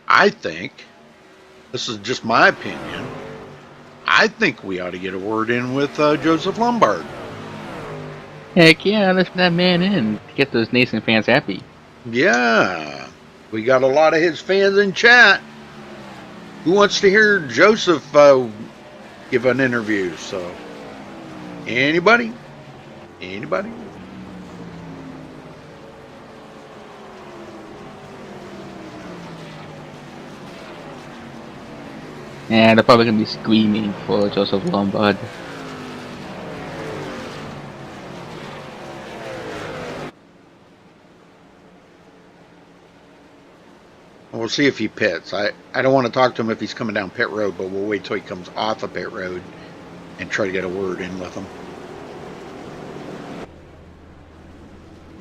I think, this is just my opinion, I think we ought to get a word in with Joseph Lombard. Heck yeah, let's get that man in to get those Nason fans happy. Yeah, we got a lot of his fans in chat. Who wants to hear Joseph give an interview? So, anybody? Anybody? Yeah, they're probably going to be screaming for Joseph Lombard. We'll see if he pits. I don't want to talk to him if he's coming down pit road, but we'll wait till he comes off of pit road and try to get a word in with him.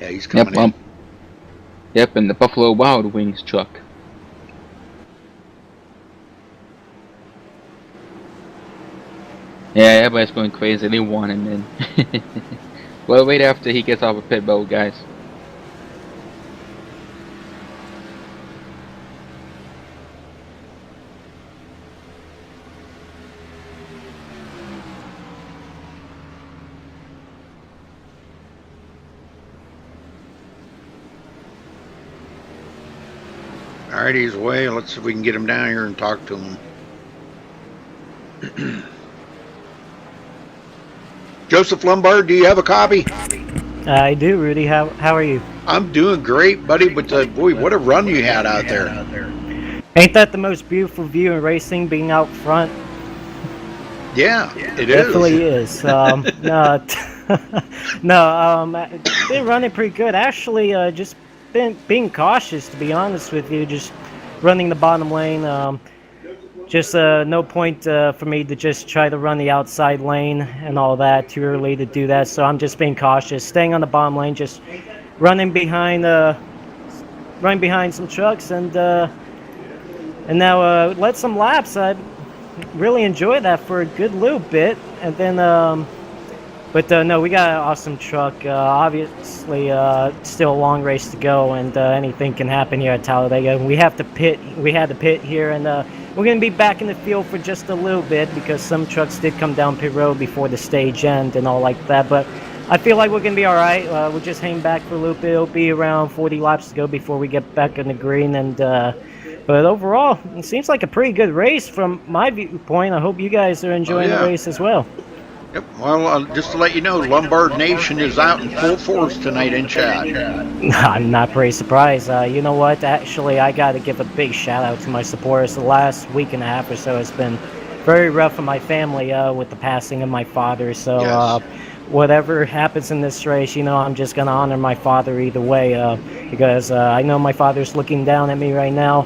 Yeah, he's coming in. Yep, in the Buffalo Wild Wings truck. Yeah, everybody's going crazy. They want him in. Well, wait after he gets off of pit road, guys. All right, he's away. Let's see if we can get him down here and talk to him. Joseph Lombard, do you have a copy? I do, Rudy. How are you? I'm doing great, buddy, but boy, what a run you had out there. Ain't that the most beautiful view in racing, being out front? Yeah, it Definitely is. is. Been running pretty good. Actually, just been being cautious, to be honest with you. Just running the bottom lane. Just no point for me to just try to run the outside lane and all that. Too early to do that, so I'm just being cautious, staying on the bottom lane, just running behind some trucks, and now led some laps. I really enjoyed that for a good little bit, and then no, we got an awesome truck. Obviously, still a long race to go, and anything can happen here at Talladega. We had to pit here, and we're going to be back in the field for just a little bit because some trucks did come down pit road before the stage end and all like that. But I feel like we're going to be all right. We'll just hang back for a little bit. It'll be around 40 laps to go before we get back in the green. And but overall, it seems like a pretty good race from my viewpoint. I hope you guys are enjoying the race as well. Yep. Well, just to let you know, Lombard Nation is out in full force tonight in chat. I'm not pretty surprised. You know what? Actually, I got to give a big shout out to my supporters. The last week and a half or so has been very rough for my family with the passing of my father. So whatever happens in this race, I'm just going to honor my father either way because I know my father's looking down at me right now.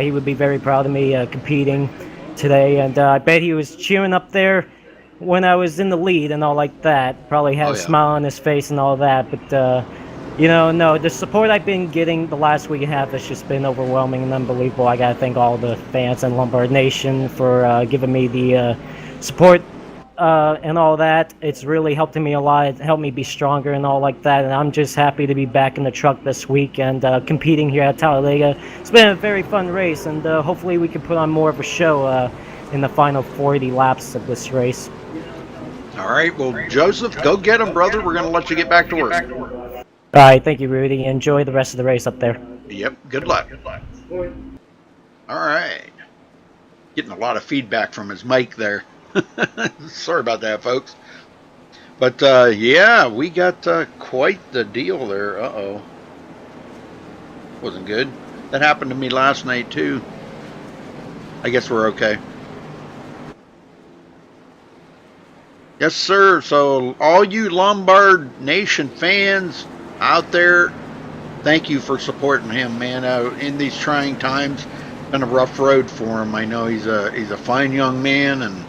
He would be very proud of me competing today. And I bet he was cheering up there when I was in the lead and all like that. Probably had a smile on his face and all that, but no, the support I've been getting the last week and a half has just been overwhelming and unbelievable. I gotta thank all the fans and Lombard Nation for giving me the support and all that. It's really helped me a lot. It helped me be stronger and all like that, and I'm just happy to be back in the truck this week and competing here at Talladega. It's been a very fun race, and hopefully we can put on more of a show in the final 40 laps of this race. All right, well, Joseph, go get him, brother. We're going to let you get back to work. All right, thank you, Rudy. Enjoy the rest of the race up there. Yep, good luck. All right. Getting a lot of feedback from his mic there. Sorry about that, folks. But, yeah, we got quite the deal there. Uh-oh. Wasn't good. That happened to me last night, too. I guess we're okay. Yes, sir. So all you Lombard Nation fans out there, thank you for supporting him, man. In these trying times, been a rough road for him. I know he's a fine young man and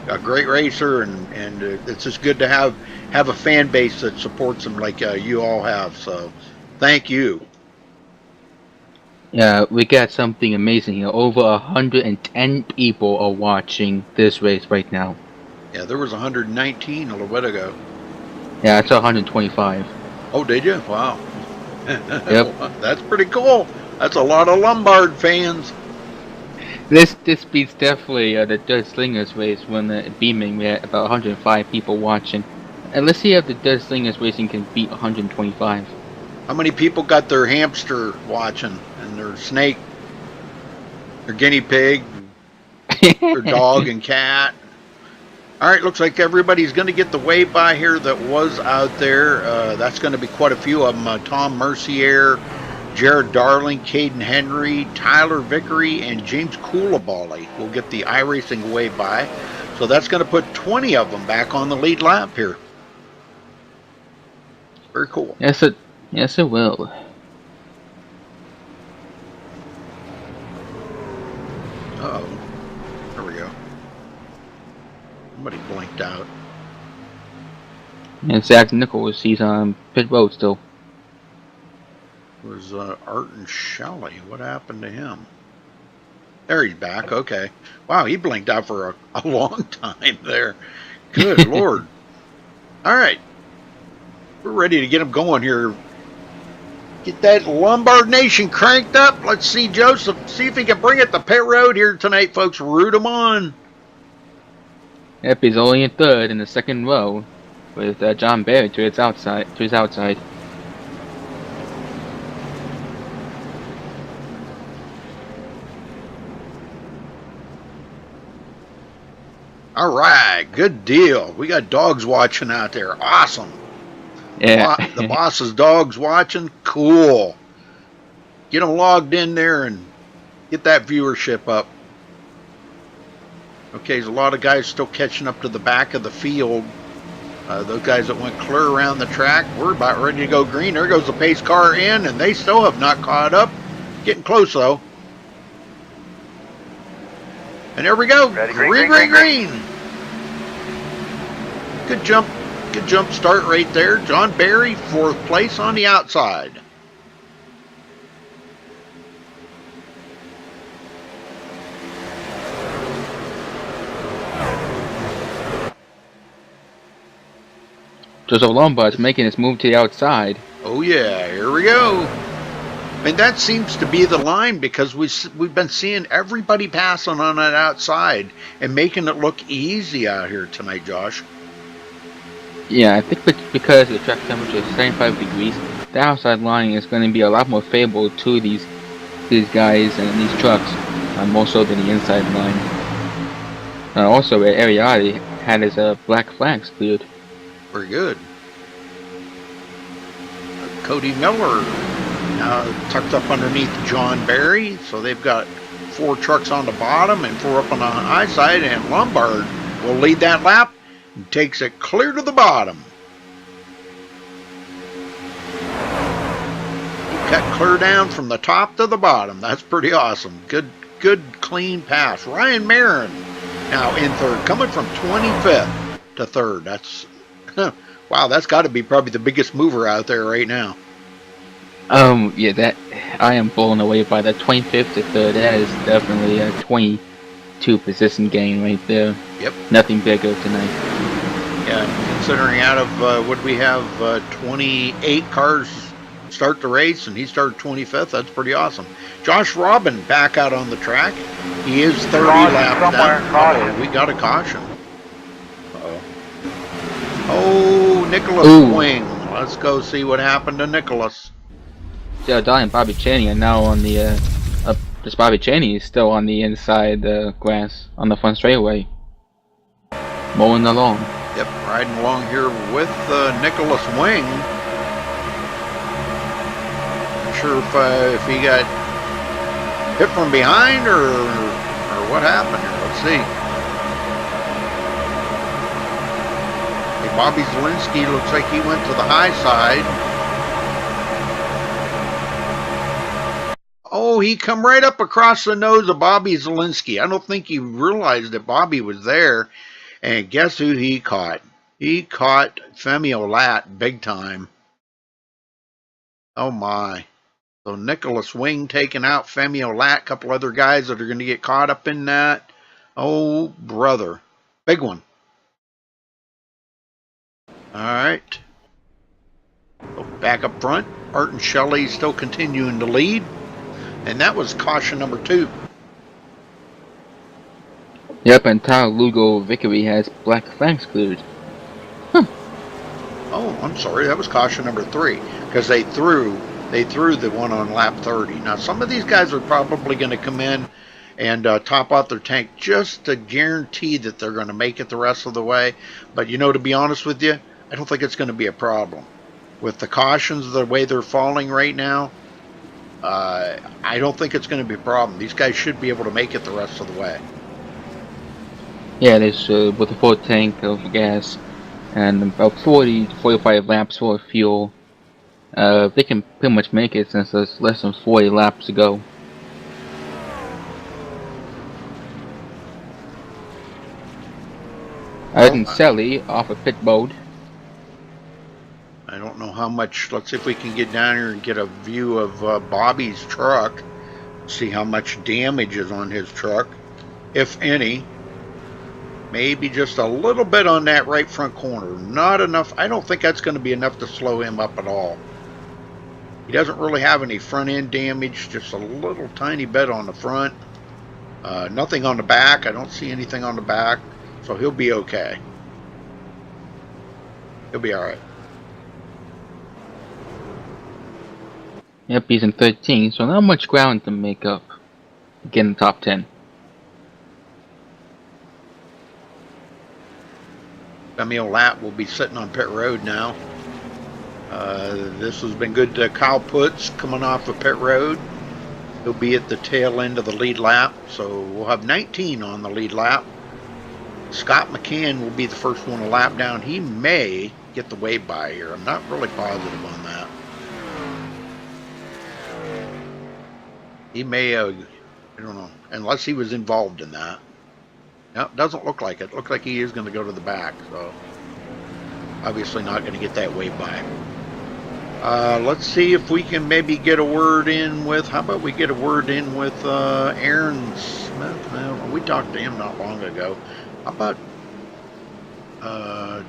a great racer, and it's just good to have a fan base that supports him like you all have. So thank you. Yeah, we got something amazing here. Over 110 people are watching this race right now. Yeah, there was 119 a little bit ago. Yeah, I saw 125. Oh, did you? Wow. Yep. That's pretty cool. That's a lot of Lombard fans. This beats definitely the Dutch Slingers race when beaming. We had about 105 people watching. And let's see if the Dutch Slingers racing can beat 125. How many people got their hamster watching and their snake, their guinea pig, their dog and cat? All right, looks like everybody's going to get the wave by here that was out there. That's going to be quite a few of them. Tom Mercier, Jared Darling, Caden Henry, Tyler Vickery, and James Coulibaly will get the iRacing wave by. So that's going to put 20 of them back on the lead lap here. Very cool. Yes, it will. Uh-oh. There we go. Somebody blinked out. And Zach Nichols, he's on pit road still. It was Art and Shelley. What happened to him? There, he's back. Okay. Wow, he blinked out for a long time there. Good Lord. All right. We're ready to get him going here. Get that Lombard Nation cranked up. Let's see Joseph. See if he can bring it to pit road here tonight, folks. Root him on. Yep, he's only in third in the second row with John Barrett to his outside. All right, good deal. We got dogs watching out there. Awesome. Yeah. The boss's dog's watching. Cool. Get them logged in there and get that viewership up. Okay, there's a lot of guys still catching up to the back of the field. Those guys that went clear around the track, we're about ready to go green. There goes the pace car in, and they still have not caught up. Getting close, though. And there we go. Ready, Green. Good jump start right there. John Barry, 4th place on the outside. Joseph Lombard's making his move to the outside. Oh yeah, here we go. And that seems to be the line, because we've been seeing everybody passing on that outside and making it look easy out here tonight, Josh. Yeah, I think because the track temperature is 75 degrees, the outside line is going to be a lot more favorable to these guys and these trucks, more so than the inside line. Also, Ariati had his black flags cleared. Very good. Cody Miller now tucked up underneath John Barry, so they've got 4 trucks on the bottom and 4 up on the high side, and Lombard will lead that lap and takes it clear to the bottom. Cut clear down from the top to the bottom. That's pretty awesome. Good clean pass. Ryan Marin now in 3rd, coming from 25th to 3rd. That's wow, that's got to be probably the biggest mover out there right now. Yeah, that I am blown away by that 25th to 3rd. That is definitely a 22 position gain right there. Yep. Nothing bigger tonight. Yeah, considering out of what we have, 28 cars start the race, and he started 25th. That's pretty awesome. Josh Robin back out on the track. He is 30 laps down. Uh-oh, we got a caution. Uh-oh. Oh, Nicholas Wing. Let's go see what happened to Nicholas. Joe Dahl and Bobby Cheney are now on the this Bobby Cheney is still on the inside grass on the front straightaway, mowing along. Yep, riding along here with Nicholas Wing. Not sure if he got hit from behind or what happened here. Let's see. Hey, Bobby Zielinski looks like he went to the high side. Oh, he come right up across the nose of Bobby Zielinski. I don't think he realized that Bobby was there. And guess who he caught? He caught Femi Olat big time. Oh my. So Nicholas Wing taking out Femi Olat. A couple other guys that are going to get caught up in that. Oh, brother. Big one. All right. So back up front. Art and Shelley still continuing to lead. And that was caution number 2. Yep, and Tyler Lugo Vickery has black flags cleared. Huh. Oh, I'm sorry. That was caution number 3, because they threw the one on lap 30. Now, some of these guys are probably going to come in and top out their tank just to guarantee that they're going to make it the rest of the way. But, you know, to be honest with you, I don't think it's going to be a problem. With the cautions the way they're falling right now, I don't think it's going to be a problem. These guys should be able to make it the rest of the way. Yeah, there's with a full tank of gas and about 40 to 45 laps full of fuel. They can pretty much make it since there's less than 40 laps to go. Ayrton Selly off a pit mode. I don't know how much. Let's see if we can get down here and get a view of Bobby's truck. See how much damage is on his truck, if any. Maybe just a little bit on that right front corner. Not enough. I don't think that's going to be enough to slow him up at all. He doesn't really have any front end damage. Just a little tiny bit on the front. Nothing on the back. I don't see anything on the back. So he'll be okay. He'll be alright. Yep, he's in 13, so not much ground to make up. Get in the top 10. Emil Lapp will be sitting on pit road now. This has been good to Kyle Putz coming off of pit road. He'll be at the tail end of the lead lap, so we'll have 19 on the lead lap. Scott McCann will be the first one to lap down. He may get the wave by here. I'm not really positive on that. He may, I don't know, unless he was involved in that. No, doesn't look like it. Looks like he is going to go to the back, so obviously not going to get that wave by. Let's see if we can maybe get a word in with, how about we get a word in with Aaron Smith? Well, we talked to him not long ago. How about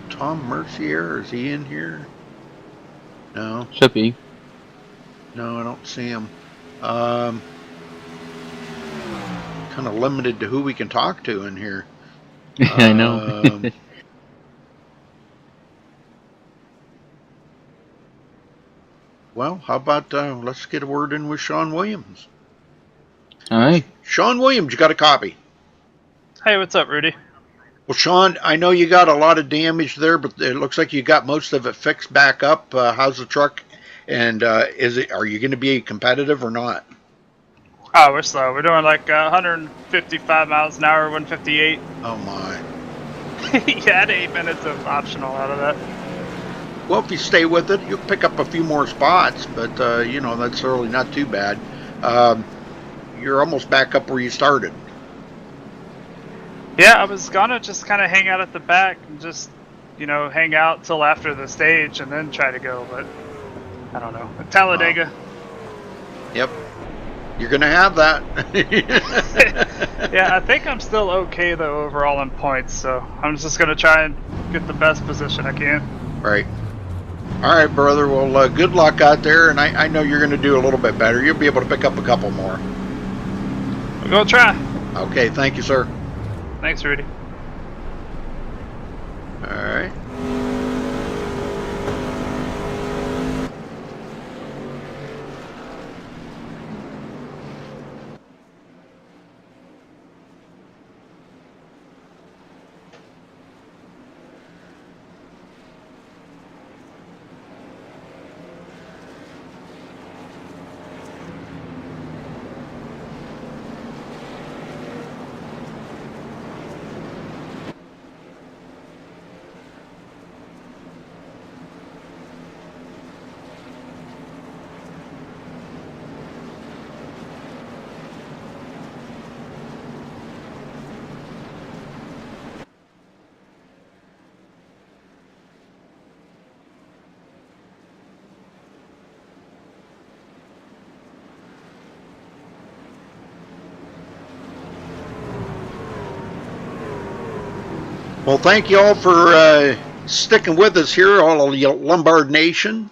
Tom Mercier? Is he in here? No. Should be. No, I don't see him. Kind of limited to who we can talk to in here. I know. Well, how about let's get a word in with Sean Williams. All right. Sean Williams, you got a copy? Hey, what's up, Rudy? Well, Sean, I know you got a lot of damage there, but it looks like you got most of it fixed back up. How's the truck? And are you going to be competitive or not? Oh, we're slow. We're doing like 155 miles an hour, 158. Oh, my. Yeah, 8 minutes of optional out of that. Well, if you stay with it, you'll pick up a few more spots, but, you know, that's really not too bad. You're almost back up where you started. Yeah, I was gonna just kind of hang out at the back and just, you know, hang out till after the stage and then try to go, but I don't know. Talladega. Yep. You're going to have that. Yeah, I think I'm still okay, though, overall in points, so I'm just going to try and get the best position I can. Right. All right, brother. Well, good luck out there, and I know you're going to do a little bit better. You'll be able to pick up a couple more. We're going to try. Okay, thank you, sir. Thanks, Rudy. All right. Well, thank you all for sticking with us here, all of the Lombard Nation.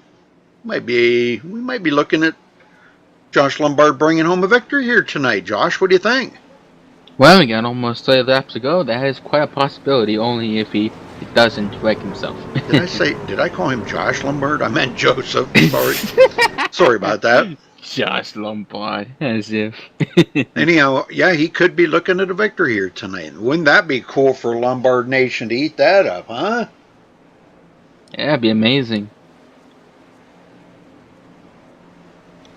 We might be looking at Josh Lombard bringing home a victory here tonight. Josh, what do you think? Well, we got almost 30 laps to go. That is quite a possibility, only if he doesn't wreck himself. Did I call him Josh Lombard? I meant Joseph. Sorry. Sorry about that. Josh Lombard, as if. Anyhow, yeah, he could be looking at a victory here tonight. Wouldn't that be cool for Lombard Nation to eat that up, huh? Yeah, that'd be amazing.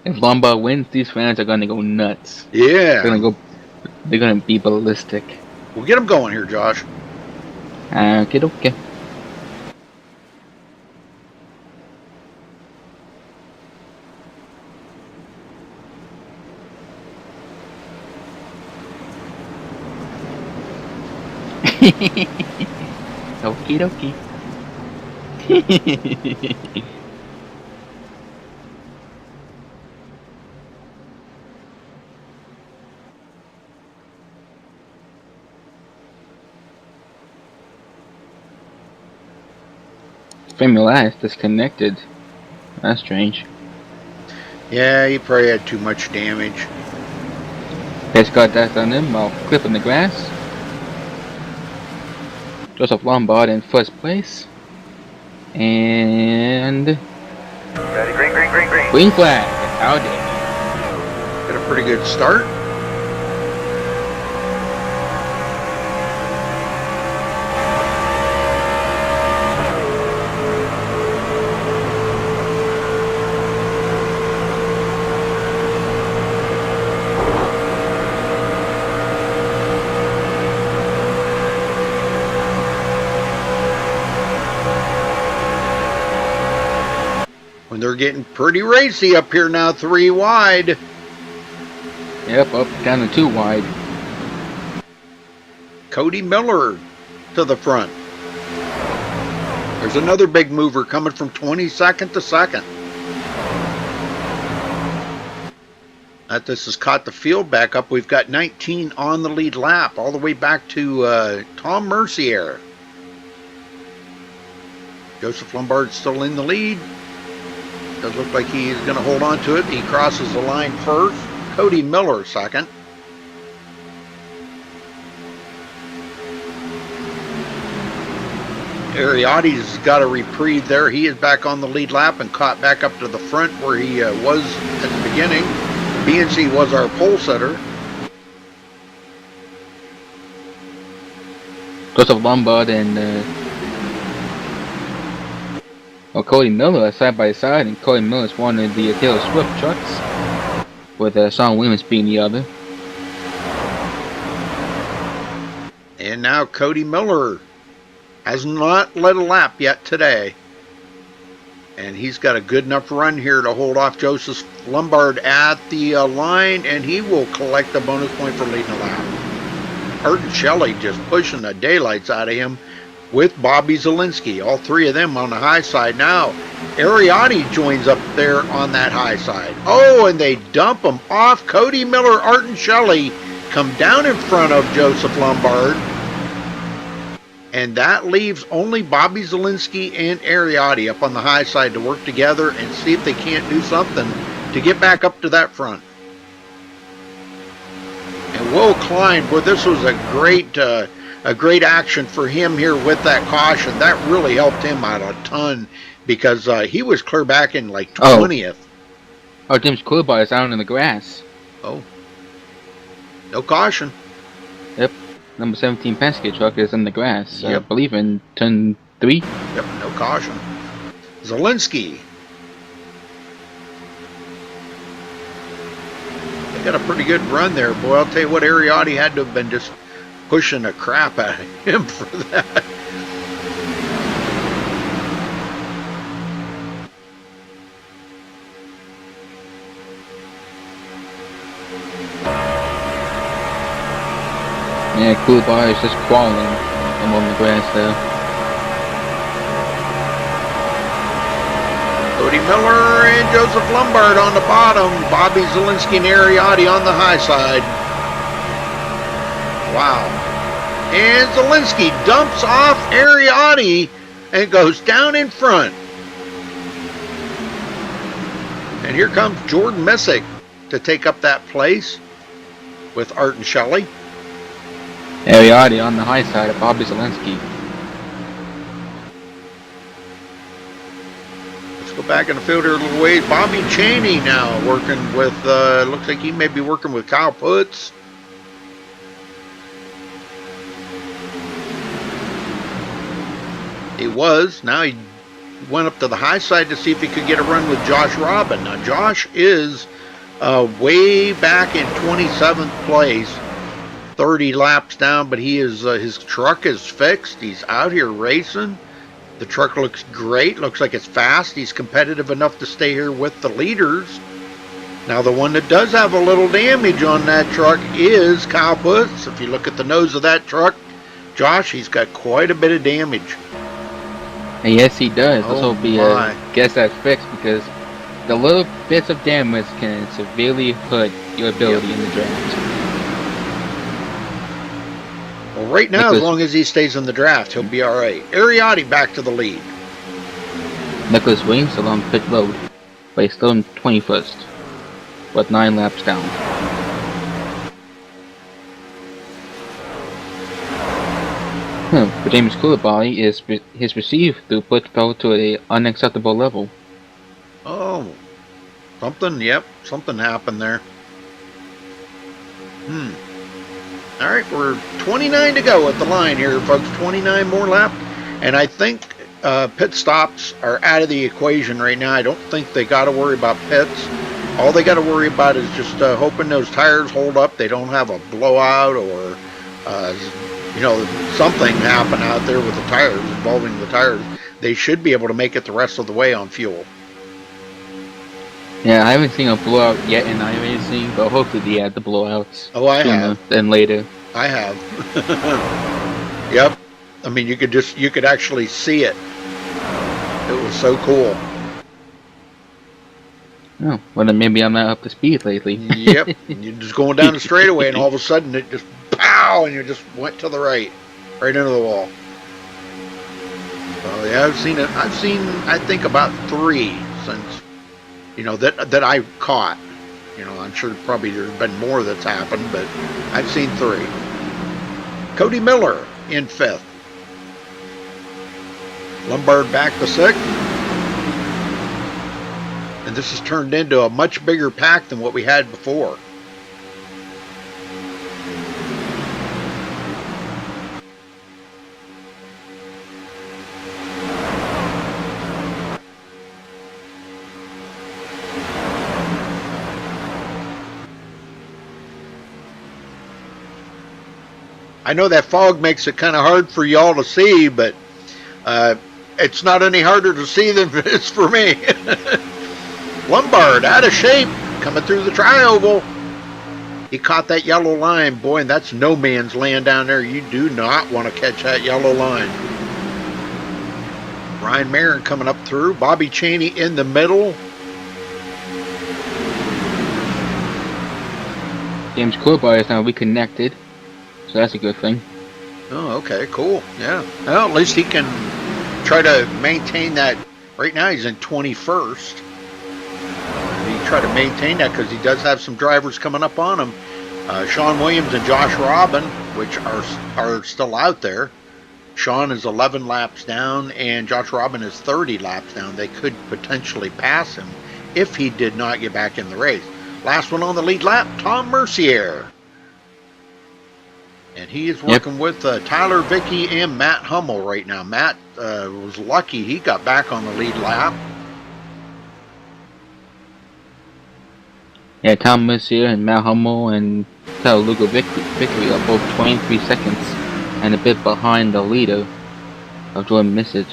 If Lombard wins, these fans are gonna go nuts. Yeah. They're gonna be ballistic. We'll get them going here, Josh. Okay. Okie dokie. Formula is disconnected. That's strange. Yeah, he probably had too much damage. Just got that on him while clipping the grass. Joseph Lombard in first place. And Ready, green. green flag. Talladega. Got a pretty good start. getting pretty racy up here now, 3 wide. Yep, up down to 2 wide. Cody Miller to the front. There's another big mover coming from 22nd to 2nd. This has caught the field back up. We've got 19 on the lead lap, all the way back to Tom Mercier. Joseph Lombard still in the lead. Does look like he's going to hold on to it. He crosses the line first. Cody Miller second. Ariotti's got a reprieve there. He is back on the lead lap and caught back up to the front where he was at the beginning. BNC was our pole setter. Joseph Lombard and Cody Miller are side by side, and Cody Miller is one of the Taylor Swift trucks, with Sean Williams being the other. And now Cody Miller has not led a lap yet today. And he's got a good enough run here to hold off Joseph Lombard at the line, and he will collect a bonus point for leading a lap. Art and Shelley just pushing the daylights out of him with Bobby Zielinski. All 3 of them on the high side now. Ariotti joins up there on that high side. Oh, and they dump him off. Cody Miller, Art and Shelley come down in front of Joseph Lombard. And that leaves only Bobby Zielinski and Ariotti up on the high side to work together and see if they can't do something to get back up to that front. And Will Klein, boy, this was a great action for him here with that caution. That really helped him out a ton because he was clear back in like 20th. Oh, James Kluber is out in the grass. Oh. No caution. Yep. Number 17 Penske truck is in the grass. Yep. I believe in turn 3. Yep, no caution. Zielinski. They got a pretty good run there. Boy, I'll tell you what, Ariotti had to have been just pushing the crap out of him for that. Yeah, Kluber is just crawling along the grass there. Cody Miller and Joseph Lombard on the bottom. Bobby Zielinski and Ariotti on the high side. Wow. And Zielinski dumps off Ariotti and goes down in front. And here comes Jordan Messick to take up that place with Art and Shelley. Ariotti on the high side of Bobby Zielinski. Let's go back in the field here a little ways. Bobby Cheney now working with, looks like he may be working with Kyle Putz. He was. Now he went up to the high side to see if he could get a run with Josh Robin. Now Josh is way back in 27th place. 30 laps down, but he is his truck is fixed. He's out here racing. The truck looks great. Looks like it's fast. He's competitive enough to stay here with the leaders. Now the one that does have a little damage on that truck is Kyle Putz. If you look at the nose of that truck, Josh, he's got quite a bit of damage. And yes, he does. This will be my. Guess that's fixed because the little bits of damage can severely hurt your ability in the draft. Well, right now, as long as he stays in the draft, he'll be all right. Ariotti back to the lead. Nicholas Williams along pit road, but he's still in 21st, but 9 laps down. For James Coulibaly, his received throughput fell to an unacceptable level. Oh, something happened there. All right, we're 29 to go at the line here, folks. 29 more laps. And I think pit stops are out of the equation right now. I don't think they got to worry about pits. All they got to worry about is just hoping those tires hold up. They don't have a blowout or, something happen out there with the tires, involving the tires. They should be able to make it the rest of the way on fuel. Yeah, I haven't seen a blowout yet in iRacing, but hopefully they add the blowouts Oh, I sooner have. than later. I have. Yep. I mean, you could actually see it. It was so cool. Oh, well then maybe I'm not up to speed lately. Yep. You're just going down the straightaway, and all of a sudden it just pow, and you just went to the right into the wall. So yeah, I've seen it. I think about 3 since, that I caught. I'm sure probably there's been more that's happened, but I've seen 3. Cody Miller in 5th. Lombard back to 6th. And this has turned into a much bigger pack than what we had before. I know that fog makes it kind of hard for y'all to see, but it's not any harder to see than it is for me. Lombard out of shape coming through the tri-oval. He caught that yellow line. Boy, and that's no man's land down there. You do not want to catch that yellow line. Ryan Marin coming up through. Bobby Chaney in the middle. James Courtbar is now reconnected, so that's a good thing. Oh, okay, cool. Yeah. Well, at least he can try to maintain that. Right now he's in 21st. He try to maintain that because he does have some drivers coming up on him. Sean Williams and Josh Robin, which are still out there. Sean is 11 laps down, and Josh Robin is 30 laps down. They could potentially pass him if he did not get back in the race. Last one on the lead lap, Tom Mercier. And he is working with Tyler Vicky and Matt Hummel right now. Matt was lucky he got back on the lead lap. Yeah, Tom Mercier and Matt Hummel and Talladega Victory are both 23 seconds and a bit behind the leader of Jordan Missig.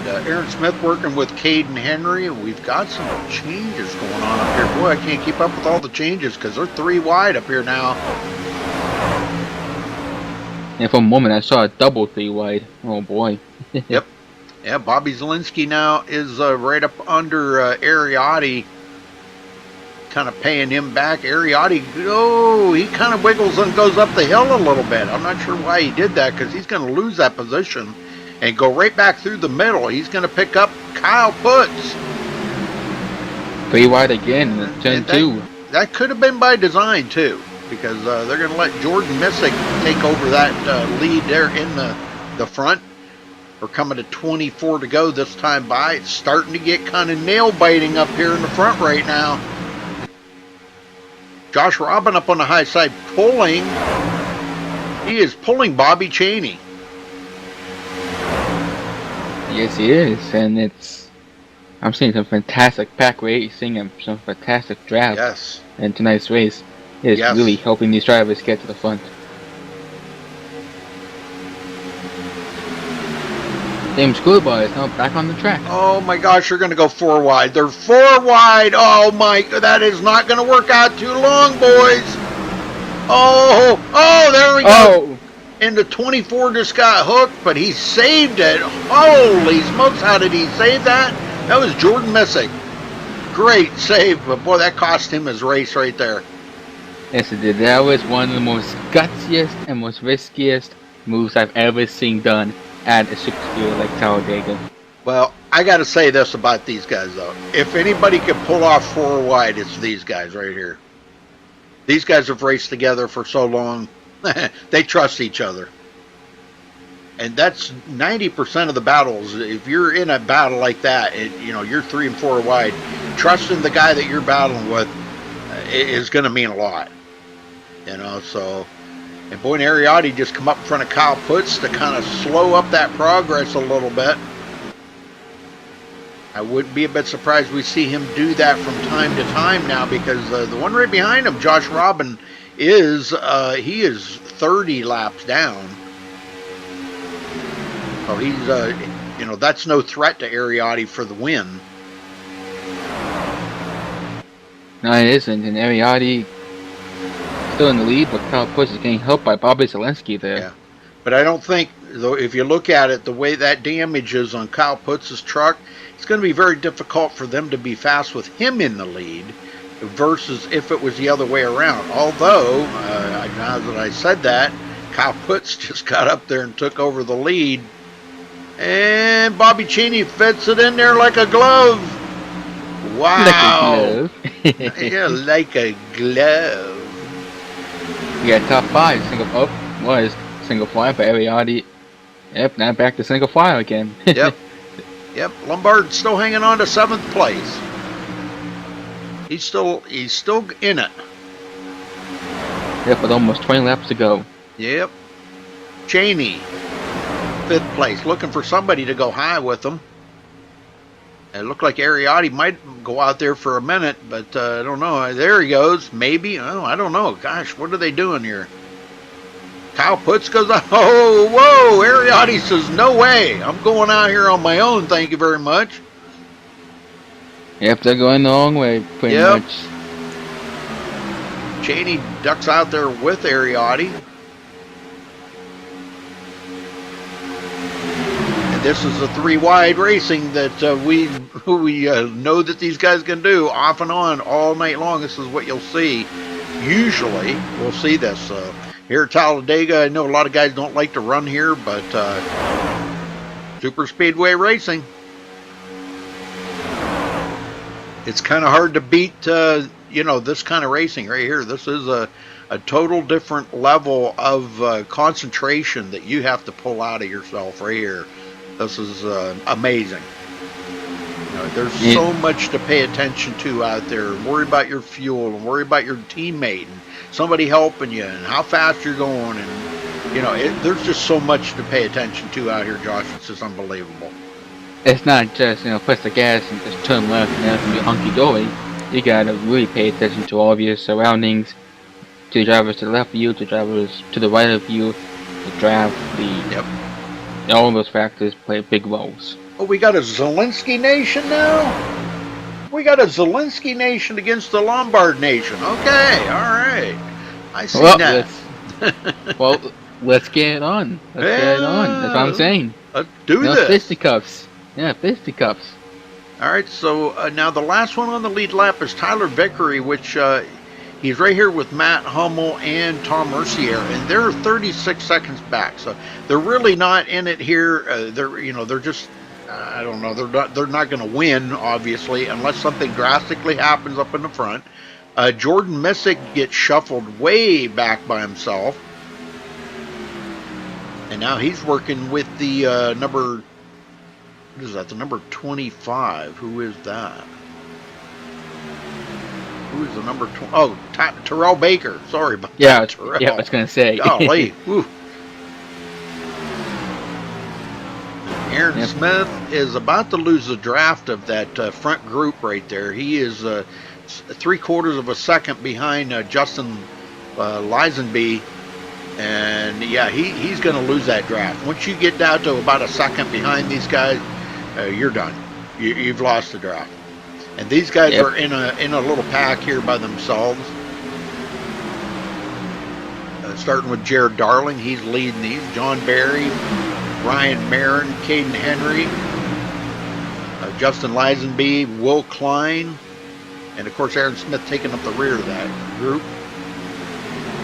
And Aaron Smith working with Caden Henry. We've got some changes going on up here. Boy, I can't keep up with all the changes because they're 3 wide up here now. And for a moment I saw a double 3 wide. Oh boy. Yep. Yeah, Bobby Zielinski now is right up under Ariotti, kind of paying him back. Ariotti, he kind of wiggles and goes up the hill a little bit. I'm not sure why he did that because he's going to lose that position and go right back through the middle. He's going to pick up Kyle Putz. 3 wide again in turn 2. That could have been by design too, because they're going to let Jordan Missig take over that lead there in the front. We're coming to 24 to go this time by. It's starting to get kind of nail biting up here in the front right now. Josh Robin up on the high side pulling. He is pulling Bobby Chaney. Yes, he is, and I'm seeing some fantastic pack racing and some fantastic drafts in tonight's race. It's really helping these drivers get to the front. James Courtbar is now back on the track. Oh my gosh, they're going to go 4 wide. They're 4 wide. Oh my, that is not going to work out too long, boys. Oh, there we go. And the 24 just got hooked, but he saved it. Holy smokes, how did he save that? That was Jordan Missig. Great save, but boy, that cost him his race right there. Yes, it did. That was one of the most gutsiest and most riskiest moves I've ever seen done at a superspeedway like Talladega. Well, I got to say this about these guys, though. If anybody could pull off 4 wide, it's these guys right here. These guys have raced together for so long. They trust each other. And that's 90% of the battles. If you're in a battle like that, you're 3 and 4 wide, trusting the guy that you're battling with is going to mean a lot. So... And boy, and Ariotti just come up in front of Kyle Putz to kind of slow up that progress a little bit. I wouldn't be a bit surprised we see him do that from time to time now, because the one right behind him, Josh Robin, he is 30 laps down. So you know, that's no threat to Ariotti for the win. No, it isn't. And Ariotti still in the lead, but Kyle Puss is getting helped by Bobby Zelensky there. Yeah. But I don't think, though, if you look at it, the way that damage is on Kyle Putz's truck, it's going to be very difficult for them to be fast with him in the lead versus if it was the other way around. Although, now that I said that, Kyle Putz just got up there and took over the lead. And Bobby Cheney fits it in there like a glove. Wow. Like a glove. Yeah, like a glove. We got top 5. Single file for Ariotti. Yep, now back to single file again. Yep. Yep. Lombard still hanging on to 7th place. He's still in it. Yep, with almost 20 laps to go. Yep. Cheney, 5th place, looking for somebody to go high with them. It looked like Ariotti might go out there for a minute, but I don't know. There he goes. Maybe. Oh, I don't know. Gosh, what are they doing here? Kyle Putz goes, oh, whoa. Ariotti says, no way. I'm going out here on my own. Thank you very much. Yep, they're going the wrong way, pretty much. Cheney ducks out there with Ariotti. And this is the 3-wide racing that we know that these guys can do off and on all night long. This is what you'll see. Usually, we'll see this. Here at Talladega, I know a lot of guys don't like to run here, but super speedway racing. It's kind of hard to beat, you know, this kind of racing right here. This is a total different level of concentration that you have to pull out of yourself right here. This is amazing. You know, there's so much to pay attention to out there. Worry about your fuel and worry about your teammate and somebody helping you and how fast you're going. And, you know, there's just so much to pay attention to out here, Josh. It's just unbelievable. It's not just, you know, press the gas and just turn left and everything be hunky-dory. You gotta really pay attention to all of your surroundings, to the drivers to the left of you, to drivers to the right of you, the draft, all those factors play big roles. Oh, we got a Zelensky Nation now? We got a Zelensky Nation against the Lombard Nation. Okay, all right. I see that. Well, let's get it on. Let's get it on. That's what I'm saying. Let's do this. Fisticuffs. Yeah, fisticuffs. All right, so now the last one on the lead lap is Tyler Vickery, which he's right here with Matt Hummel and Tom Mercier, and they're 36 seconds back. So they're really not in it here. They're just, I don't know, they're not going to win, obviously, unless something drastically happens up in the front. Jordan Missick gets shuffled way back by himself, and now he's working with the number. What is that? The number 25. Who is that? Who is the number 20? Oh, Terrell Baker. Sorry about that. Terrell. Yeah, I was going to say. Golly. Aaron Smith is about to lose the draft of that front group right there. He is 3/4 of a second behind Justin Lisenby. And, yeah, he's going to lose that draft. Once you get down to about a second behind these guys, you're done. You've lost the draft. And these guys are in a little pack here by themselves. Starting with Jared Darling, he's leading these. John Barry, Ryan Marin, Caden Henry, Justin Lisenby, Will Klein, and of course Aaron Smith taking up the rear of that group.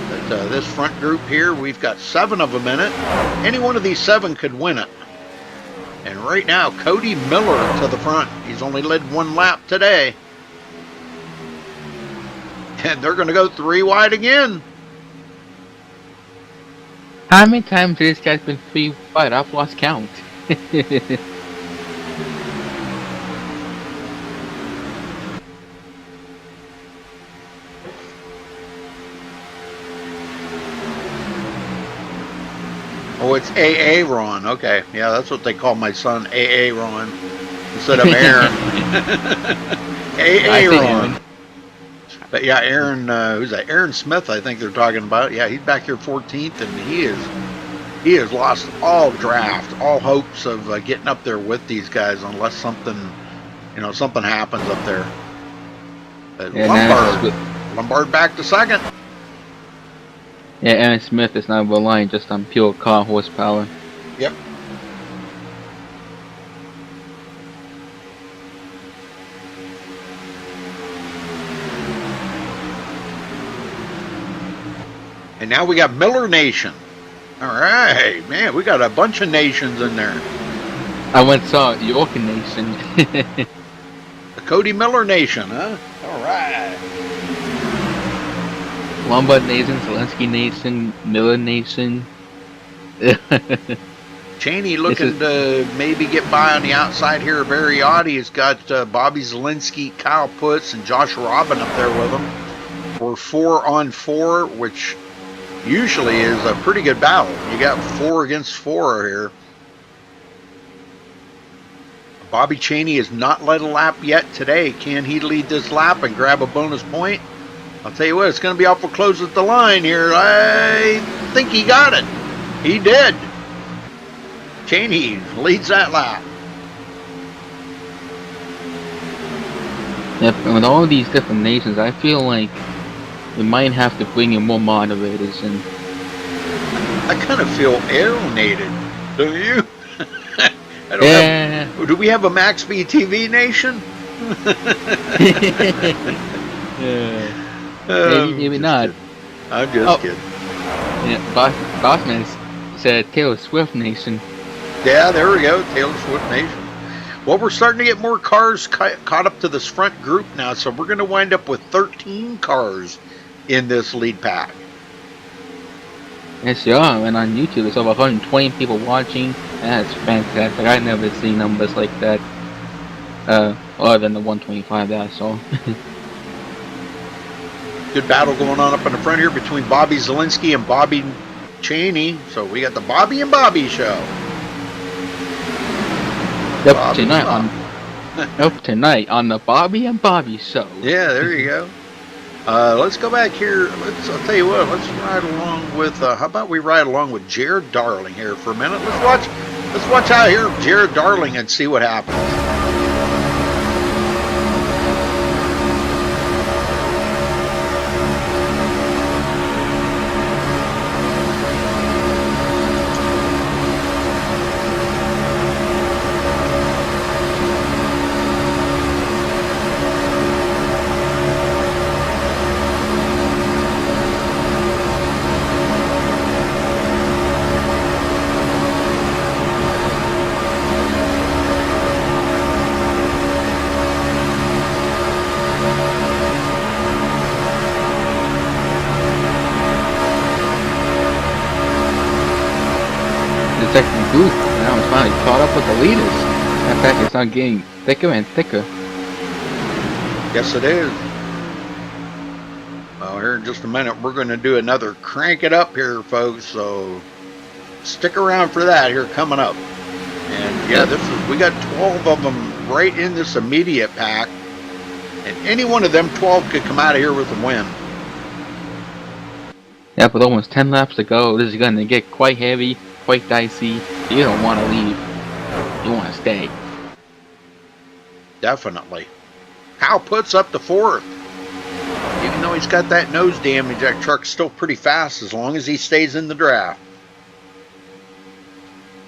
But this front group here, we've got 7 of them in it. Any one of these 7 could win it. And right now, Cody Miller to the front. He's only led 1 lap today. And they're going to go 3 wide again. How many times has this guy's been 3 wide? I've lost count. Oh, it's AA Ron. Okay. Yeah, that's what they call my son, AA Ron, instead of Aaron. AA Ron. But yeah, Aaron, who's that? Aaron Smith, I think they're talking about. Yeah, he's back here 14th, and he is he has lost all draft, all hopes of getting up there with these guys unless something, something happens up there. But Lombard back to second. Yeah, Aaron Smith is not relying just on pure car horsepower. Yep. And now we got Miller Nation. All right, man, we got a bunch of nations in there. I once saw York Nation. The Cody Miller Nation, huh? All right. Lombard Nation, Zelensky Nation, Miller Nation. Cheney looking to maybe get by on the outside here of Ariotti. He's got Bobby Zelensky, Kyle Putz, and Josh Robin up there with him for 4-on-4, which usually is a pretty good battle. You got 4 against 4 here. Bobby Cheney has not led a lap yet today. Can he lead this lap and grab a bonus point? I'll tell you what, it's going to be awful close at the line here. I think he got it. He did. Cheney leads that lap. Yep, and with all these different nations, I feel like we might have to bring in more moderators. And I kind of feel alienated, don't you? I don't have, do we have a MaxSpeedTV nation? Maybe not. Kidding. I'm just kidding. Yeah, Bossman said Taylor Swift Nation. Yeah, there we go, Taylor Swift Nation. Well, we're starting to get more cars caught up to this front group now, so we're going to wind up with 13 cars in this lead pack. Yes, you are, and on YouTube there's over 120 people watching. That's fantastic. I've never seen numbers like that, other than the 125 that I saw. Good battle going on up in the front here between Bobby Zelensky and Bobby Cheney. So we got the Bobby and Bobby show. Yep, tonight on the Bobby and Bobby show. Yeah, there you go. Let's go back here. I'll tell you what. Let's ride along with. How about we ride along with Jared Darling here for a minute? Let's watch out here, Jared Darling, and see what happens. Second group now is finally caught up with the leaders. In fact, it's not getting thicker and thicker. Yes, it is. Well, here in just a minute, we're going to do another crank it up here, folks. So stick around for that here coming up. And yeah, we got 12 of them right in this immediate pack, and any one of them 12 could come out of here with a win. Yeah, with almost 10 laps to go, this is going to get quite heavy. Quite dicey. You don't want to leave. You want to stay. Definitely. Kyle Putz up to 4th. Even though he's got that nose damage, that truck's still pretty fast as long as he stays in the draft.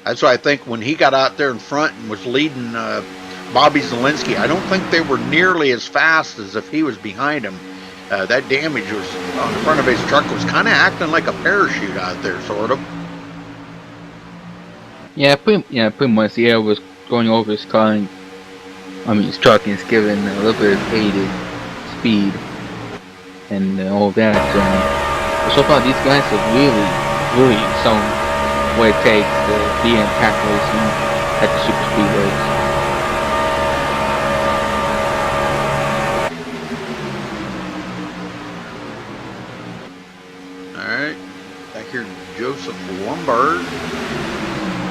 That's why I think when he got out there in front and was leading Bobby Zelensky, I don't think they were nearly as fast as if he was behind him. That damage was on the front of his truck was kind of acting like a parachute out there, sort of. Yeah, pretty much the air was going over his car, and his truck, and it's giving a little bit of aided speed and all that. But so far, these guys have really shown what it takes to be in track racing at the super speedways. All right, back here, Joseph Lombard.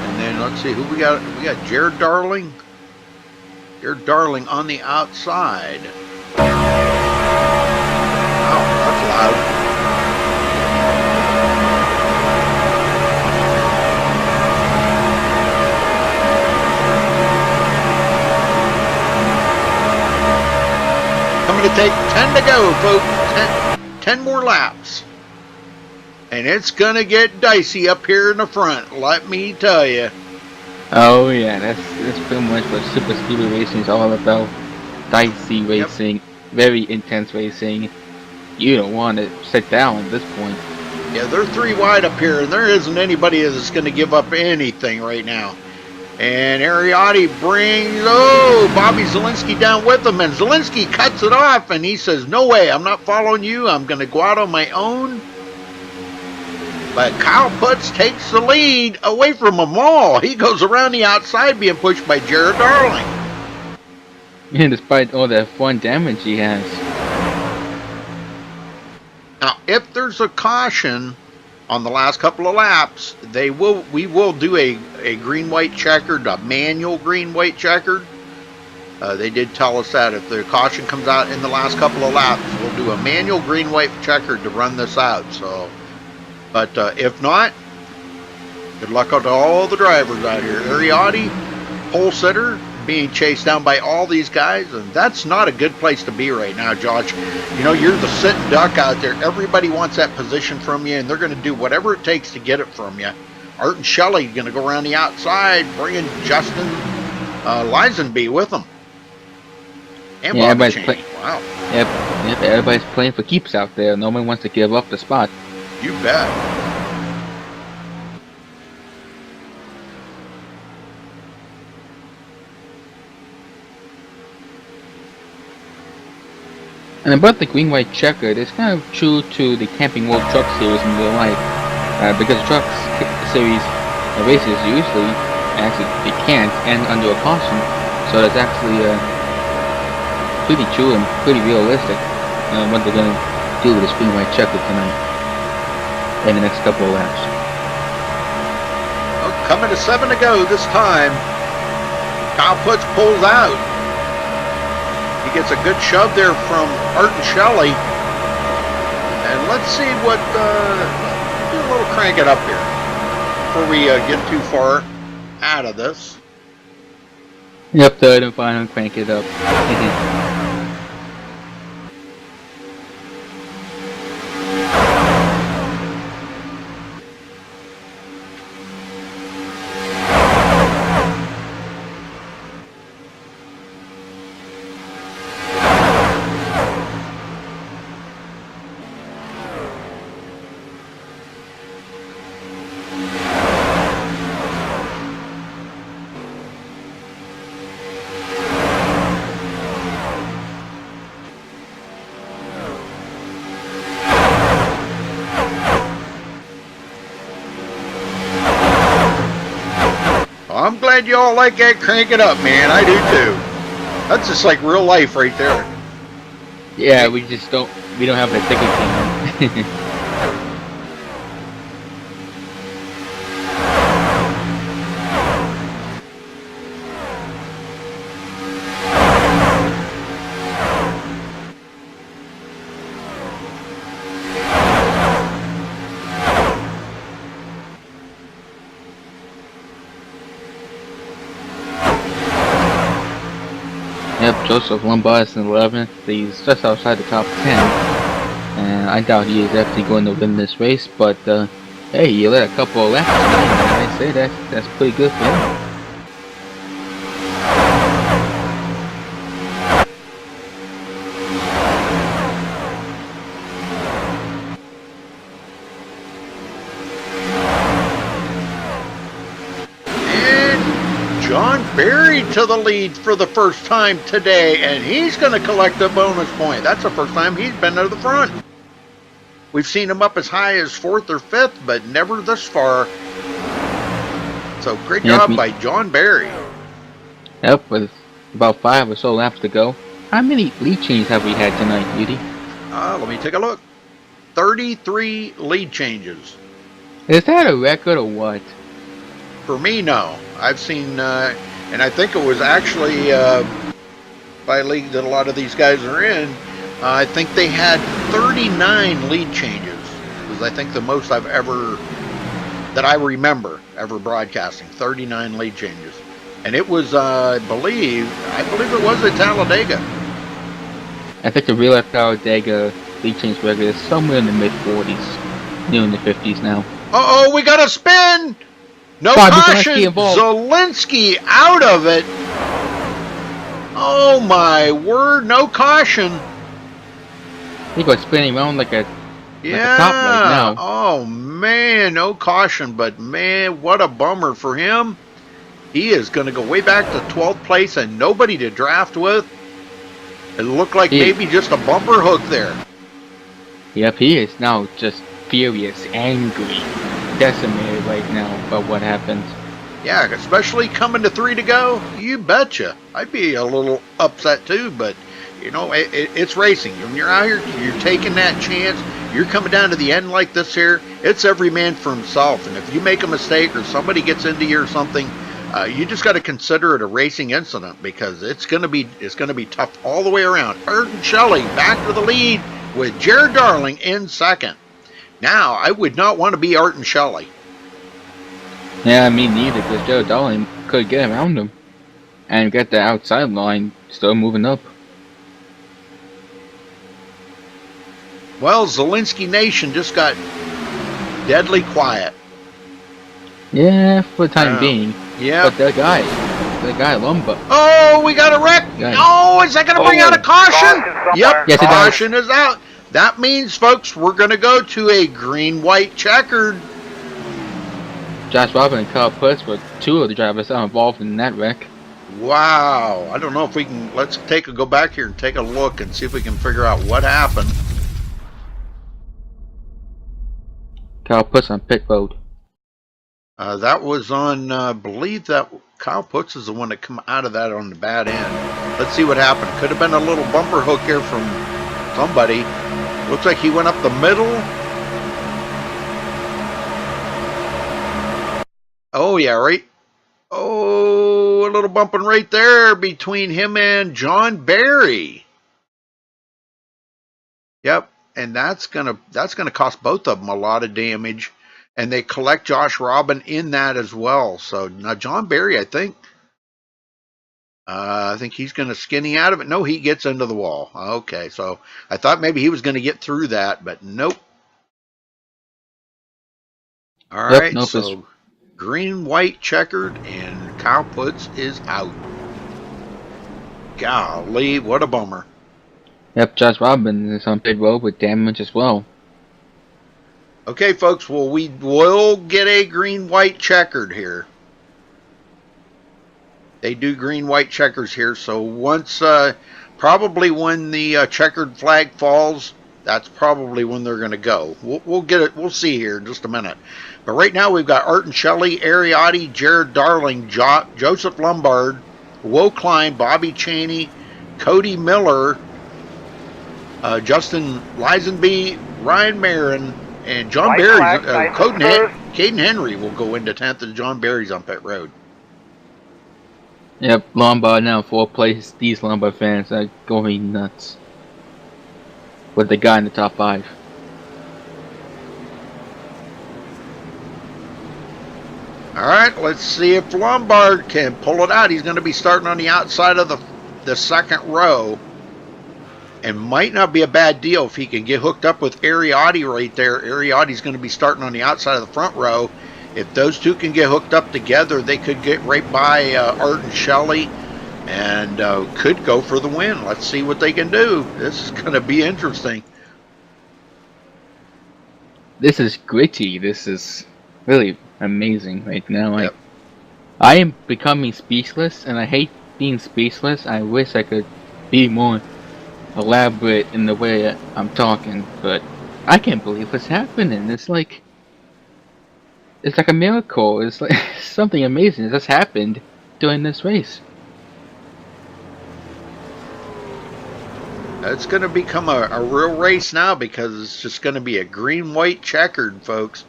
And then let's see who we got. We got Jared Darling. Jared Darling on the outside. Wow, that's loud. I'm going to take 10 to go, folks. 10 more laps. And it's going to get dicey up here in the front, let me tell you. Oh yeah, that's pretty much what super speedway racing is all about. Dicey racing, very intense racing. You don't want to sit down at this point. Yeah, they're 3 wide up here, and there isn't anybody that's going to give up anything right now. And Ariotti brings, Bobby Zielinski down with him, and Zielinski cuts it off, and he says, no way, I'm not following you, I'm going to go out on my own. But Kyle Putz takes the lead away from them all. He goes around the outside being pushed by Jared Darling. Yeah, despite all that fun damage he has. Now, if there's a caution on the last couple of laps, we will do a green-white-checkered, a manual green-white-checkered. They did tell us that if the caution comes out in the last couple of laps, we'll do a manual green-white-checkered to run this out. So, but if not, good luck to all the drivers out here. Ariotti, pole sitter, being chased down by all these guys, and that's not a good place to be right now, Josh. You know, you're the sitting duck out there. Everybody wants that position from you, and they're going to do whatever it takes to get it from you. Art and Shelley going to go around the outside, bringing Justin Lisenby with them. And yeah, Bobby Cheney. Wow. Yep, everybody's playing for keeps out there. No one wants to give up the spot. You bet. And about the Green-white-checkered, it's kind of true to the Camping World Truck Series in real life. Because Truck Series races usually, actually, they can't end under a caution. So that's actually pretty true and pretty realistic what they're going to do with this Green-white-checkered tonight in the next couple of laps. Well, coming to 7 to go this time. Kyle Putz pulls out. He gets a good shove there from Art and Shelley. And let's see what, do a little crank it up here before we get too far out of this. Yep, third and final, crank it up. I'm glad you all like that crank it up, man. I do too. That's just like real life right there. Yeah, we don't have the ticket team. Yep, Joseph Lombard's in 11th. He's just outside the top 10. And I doubt he is actually going to win this race, but hey, you let a couple of laps tonight, I say that's pretty good for him. John Berry to the lead for the first time today, and he's going to collect a bonus point. That's the first time he's been to the front. We've seen him up as high as 4th or 5th, but never this far. So great job by John Berry. Yep, with about 5 or so laps to go. How many lead changes have we had tonight, Beauty? Let me take a look. 33 lead changes. Is that a record or what? For me, no. I've seen, and I think it was actually by a league that a lot of these guys are in. I think they had 39 lead changes. Was I think the most I've ever, that I remember ever broadcasting. 39 lead changes, and it was, I believe it was at Talladega. I think the real life Talladega lead change record is somewhere in the mid-40s, near in the 50s now. Uh-oh, we got a spin! No Bobby caution! Zelensky involved. Zelensky out of it! Oh my word, no caution! He got spinning around like a Yeah. top right now. Oh man, no caution, but man, what a bummer for him. He is going to go way back to 12th place and nobody to draft with. It looked like maybe just a bumper hook there. Yep, he is now just furious, angry, decimated right now about what happened. Yeah, especially coming to 3 to go. You betcha. I'd be a little upset too, but you know, it's racing. When you're out here, you're taking that chance. You're coming down to the end like this here. It's every man for himself. And if you make a mistake or somebody gets into you or something, you just got to consider it a racing incident because it's going to be tough all the way around. Ayrton Shelley back to the lead with Jared Darling in second. Now, I would not want to be Ayrton Shelley. Yeah, me neither, because Joe Darling could get around him and get the outside line still moving up. Well, Zelensky Nation just got deadly quiet. Yeah, for the time being. Yeah. But the guy Lumba. Oh, we got a wreck. Oh, is that going to bring out a caution? Yep, yes, caution is out. That means, folks, we're going to go to a green-white-checkered. Josh Robin and Kyle Puss were two of the drivers that are involved in that wreck. Wow. I don't know if we can, let's go back here and take a look and see if we can figure out what happened. Kyle Puss on pit road. That was on, I believe that Kyle Puts is the one that come out of that on the bad end. Let's see what happened. Could have been a little bumper hook here from somebody. Looks like he went up the middle. Oh, yeah, right. Oh, a little bumping right there between him and John Barry. Yep, and that's gonna cost both of them a lot of damage. And they collect Josh Robin in that as well. So now John Barry, I think he's going to skinny out of it. No, he gets into the wall. Okay, so I thought maybe he was going to get through that, but nope. All right, nope, so green, white, checkered, and Kyle Puts is out. Golly, what a bummer. Yep, Josh Robin is on pit road with damage as well. Okay, folks, well, we will get a green-white checkered here. They do green-white checkers here, so once, probably when the checkered flag falls, that's probably when they're going to go. We'll get it, we'll see here in just a minute. But right now we've got Ayrton Shelley, Ariotti, Jared Darling, Joseph Lombard, Will Klein, Bobby Chaney, Cody Miller, Justin Lisenby, Ryan Marin, and John Barry's, Caden Henry will go into 10th, and John Barry's on pit road. Yep, Lombard now 4th place. These Lombard fans are going nuts with the guy in the top 5. All right, let's see if Lombard can pull it out. He's going to be starting on the outside of the second row. And might not be a bad deal if he can get hooked up with Ariotti right there. Ariotti's going to be starting on the outside of the front row. If those two can get hooked up together, they could get right by Ayrton Shelley and could go for the win. Let's see what they can do. This is going to be interesting. This is gritty. This is really amazing right now. Yep. I am becoming speechless, and I hate being speechless. I wish I could be more elaborate in the way I'm talking, but I can't believe what's happening. It's like a miracle. It's like something amazing that's happened during this race. It's going to become a real race now because it's just going to be a green-white checkered, folks.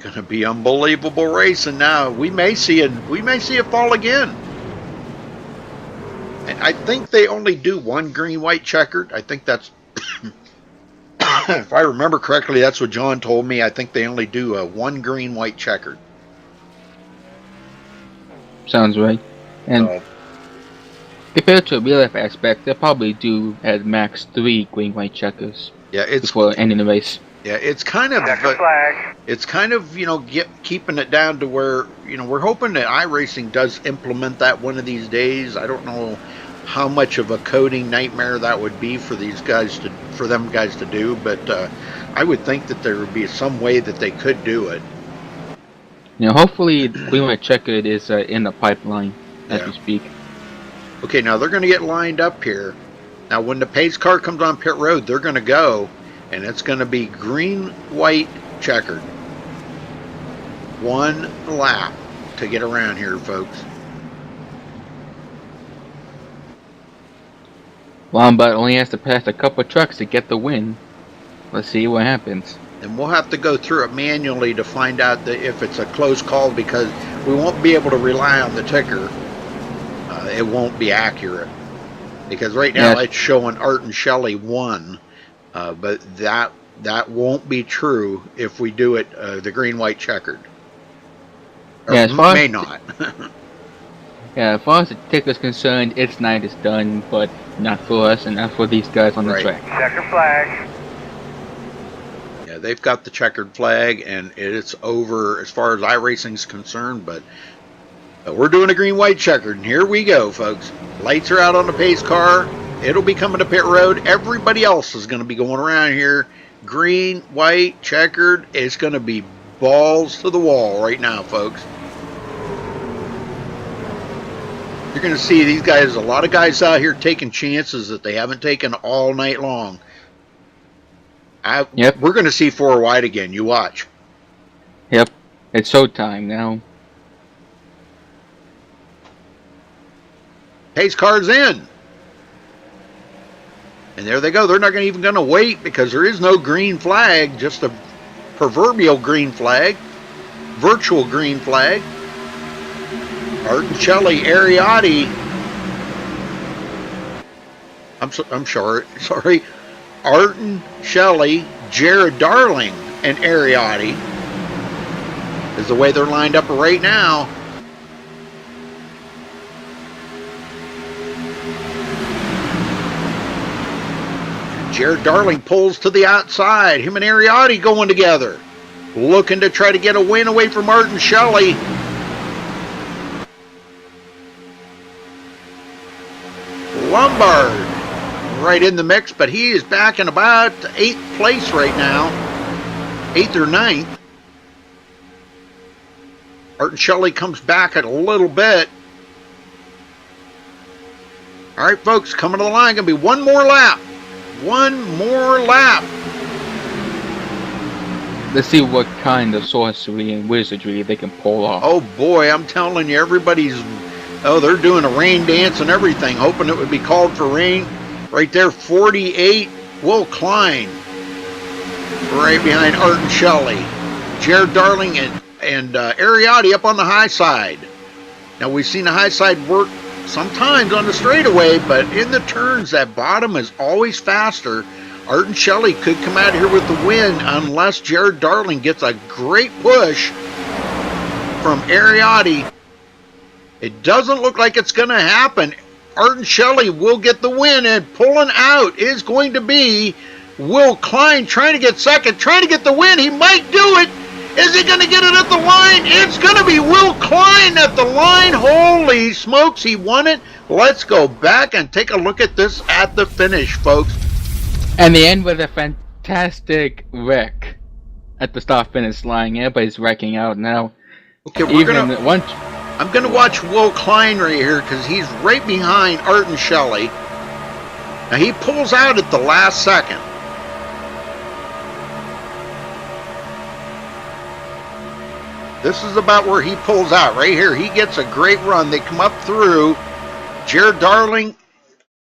Going to be unbelievable racing now. We may see it fall again. And I think they only do one green-white checkered. I think that's, if I remember correctly, that's what John told me. I think they only do one green-white checkered. Sounds right. And so, Compared to real life aspect, they'll probably do at max 3 green-white checkers Yeah, it's before ending the race. yeah, it's kind of Checker flag. it's kind of keeping it down to where we're hoping that iRacing does implement that one of these days. I don't know how much of a coding nightmare that would be for them guys to do, but I would think that there would be some way that they could do it. Hopefully Green-white-checkered is in the pipeline as we speak. Okay, now they're going to get lined up here. Now, when the pace car comes on pit road, they're going to go, and it's going to be green-white-checkered. 1 lap to get around here, folks. Lombard only has to pass a couple trucks to get the win. Let's see what happens. And we'll have to go through it manually to find out if it's a close call, because we won't be able to rely on the ticker. It won't be accurate, because right now it's showing Art and Shelley won, but that won't be true if we do it the green-white-checkered. Yeah, may not. Yeah, as far as the ticker's concerned, its night is done, but not for us and not for these guys on the track. Checker flag. Yeah, they've got the checkered flag, and it's over as far as iRacing's concerned, but we're doing a green-white-checkered, and here we go, folks. Lights are out on the pace car. It'll be coming to pit road. Everybody else is going to be going around here. Green-white-checkered. It's going to be balls to the wall right now, folks. You're going to see these guys, a lot of guys out here taking chances that they haven't taken all night long. We're going to see 4 wide again. You watch. Yep. It's showtime now. Pace car's in. And there they go. They're not even going to wait, because there is no green flag, just a proverbial green flag, virtual green flag. Art and Shelley, Ariotti. I'm sorry. Art and Shelley, Jared Darling, and Ariotti is the way they're lined up right now. Jared Darling pulls to the outside. Him and Ariotti going together, looking to try to get a win away from Art and Shelley. Lombard right in the mix, but he is back in about 8th place right now. 8th or 9th. Art and Shelley comes back a little bit. All right, folks, coming to the line. Going to be one more lap. One more lap. Let's see what kind of sorcery and wizardry they can pull off. Oh boy, I'm telling you, they're doing a rain dance and everything, hoping it would be called for rain. Right there, 48, Will Klein. Right behind Art and Shelley. Jared Darling and Ariotti up on the high side. Now, we've seen the high side work sometimes on the straightaway, but in the turns, that bottom is always faster. Art and Shelley could come out of here with the win unless Jared Darling gets a great push from Ariotti. It doesn't look like it's going to happen. Art and Shelley will get the win, and pulling out is going to be Will Klein, trying to get second, trying to get the win. He might do it. Is he going to get it at the line? It's going to be Will Klein at the line. Holy smokes, he won it. Let's go back and take a look at this at the finish, folks. And the end with a fantastic wreck at the start-finish line. Everybody's wrecking out now. Okay, I'm going to watch Will Klein right here, because he's right behind Art and Shelley. Now, he pulls out at the last second. This is about where he pulls out, right here. He gets a great run. They come up through. Jared Darling,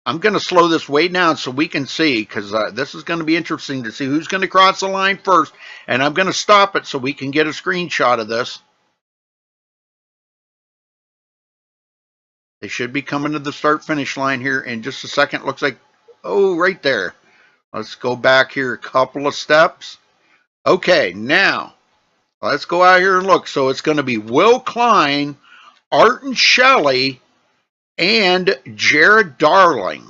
I'm going to slow this way down so we can see, because this is going to be interesting to see who's going to cross the line first. And I'm going to stop it so we can get a screenshot of this. They should be coming to the start-finish line here in just a second. Looks like, oh, right there. Let's go back here a couple of steps. Okay, now, let's go out here and look. So it's going to be Will Klein, Art and Shelley, and Jared Darling.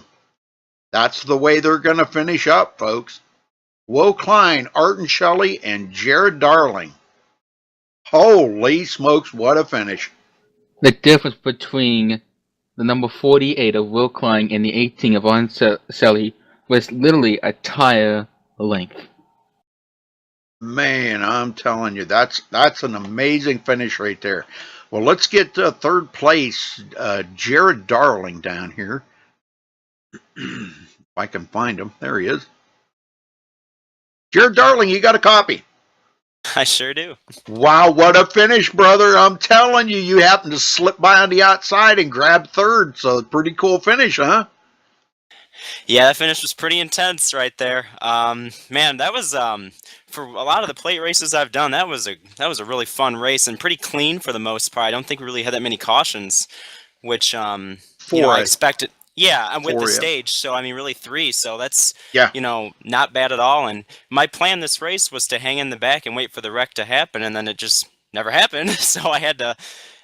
That's the way they're going to finish up, folks. Will Klein, Arden Shelley, and Jared Darling. Holy smokes, what a finish. The difference between the number 48 of Will Klein and the 18 of Arden Shelley was literally a tire length. Man, I'm telling you, that's an amazing finish right there. Well, let's get third place, Jared Darling down here. If I can find him. There he is. Jared Darling, you got a copy? I sure do. Wow, what a finish, brother. I'm telling you, you happened to slip by on the outside and grab third, so pretty cool finish, huh? Yeah, that finish was pretty intense right there. Man, that was for a lot of the plate races I've done, that was a really fun race and pretty clean for the most part. I don't think we really had that many cautions, which I expected. Yeah, I'm with the stage, so I mean, really 3. So that's not bad at all. And my plan this race was to hang in the back and wait for the wreck to happen, and then it just never happened. So I had to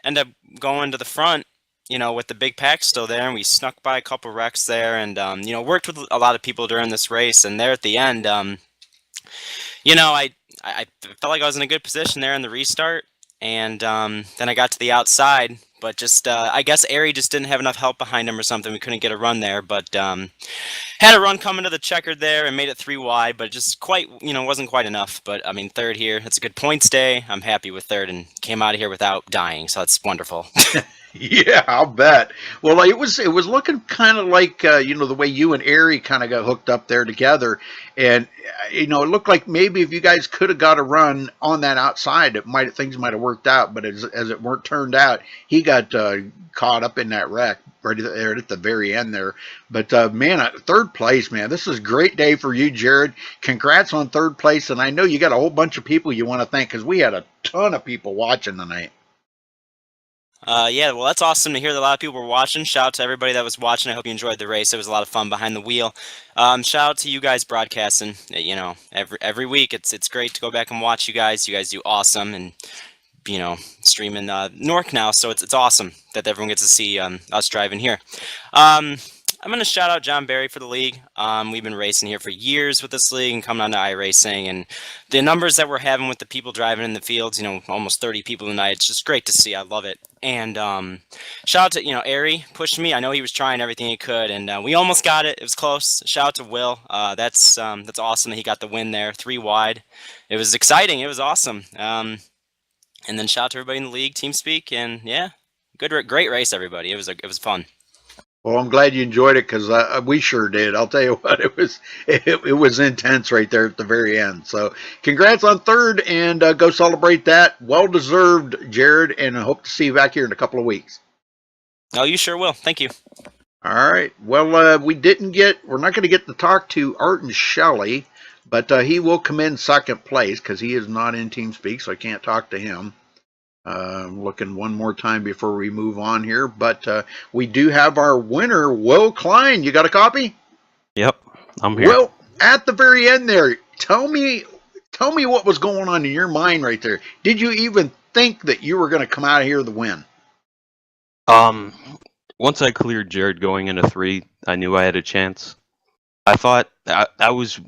end up going to the front, with the big pack still there, and we snuck by a couple wrecks there, and worked with a lot of people during this race. And there at the end, I felt like I was in a good position there in the restart, and then I got to the outside. But just, I guess Airy just didn't have enough help behind him or something. We couldn't get a run there. But had a run coming to the checkered there and made it 3 wide. But just wasn't quite enough. But, I mean, third here. It's a good points day. I'm happy with third and came out of here without dying. So that's wonderful. Yeah, I'll bet. Well, it was looking kind of like, the way you and Airy kind of got hooked up there together. And, it looked like maybe if you guys could have got a run on that outside, things might have worked out. But as it weren't turned out, he got caught up in that wreck right there at the very end there. But, man, third place, man, this is a great day for you, Jared. Congrats on third place. And I know you got a whole bunch of people you want to thank because we had a ton of people watching tonight. Yeah, well, that's awesome to hear that a lot of people were watching. Shout out to everybody that was watching. I hope you enjoyed the race. It was a lot of fun behind the wheel. Shout out to you guys broadcasting. Every week. It's great to go back and watch you guys. You guys do awesome, and streaming NORC now, so it's awesome that everyone gets to see us driving here. I'm going to shout out John Barry for the league. We've been racing here for years with this league and coming on to iRacing, and the numbers that we're having with the people driving in the fields, almost 30 people tonight. It's just great to see. I love it. And shout out to, Airy pushed me. I know he was trying everything he could, and we almost got it. It was close. Shout out to Will. That's awesome that he got the win there, 3 wide. It was exciting. It was awesome. And then shout out to everybody in the league, TeamSpeak, and yeah, great race, everybody. It was fun. Well, I'm glad you enjoyed it because we sure did. I'll tell you what, it was intense right there at the very end. So congrats on third, and go celebrate that. Well-deserved, Jared, and I hope to see you back here in a couple of weeks. Oh, you sure will. Thank you. All right. Well, we're not going to get to talk to Arden Shelley, but he will come in second place because he is not in TeamSpeak, so I can't talk to him. Looking one more time before we move on here, but we do have our winner, Will Klein. You got a copy? Yep, I'm here. Well, at the very end there, tell me what was going on in your mind right there. Did you even think that you were going to come out of here with the win? Once I cleared Jared going into 3, I knew I had a chance. I thought I was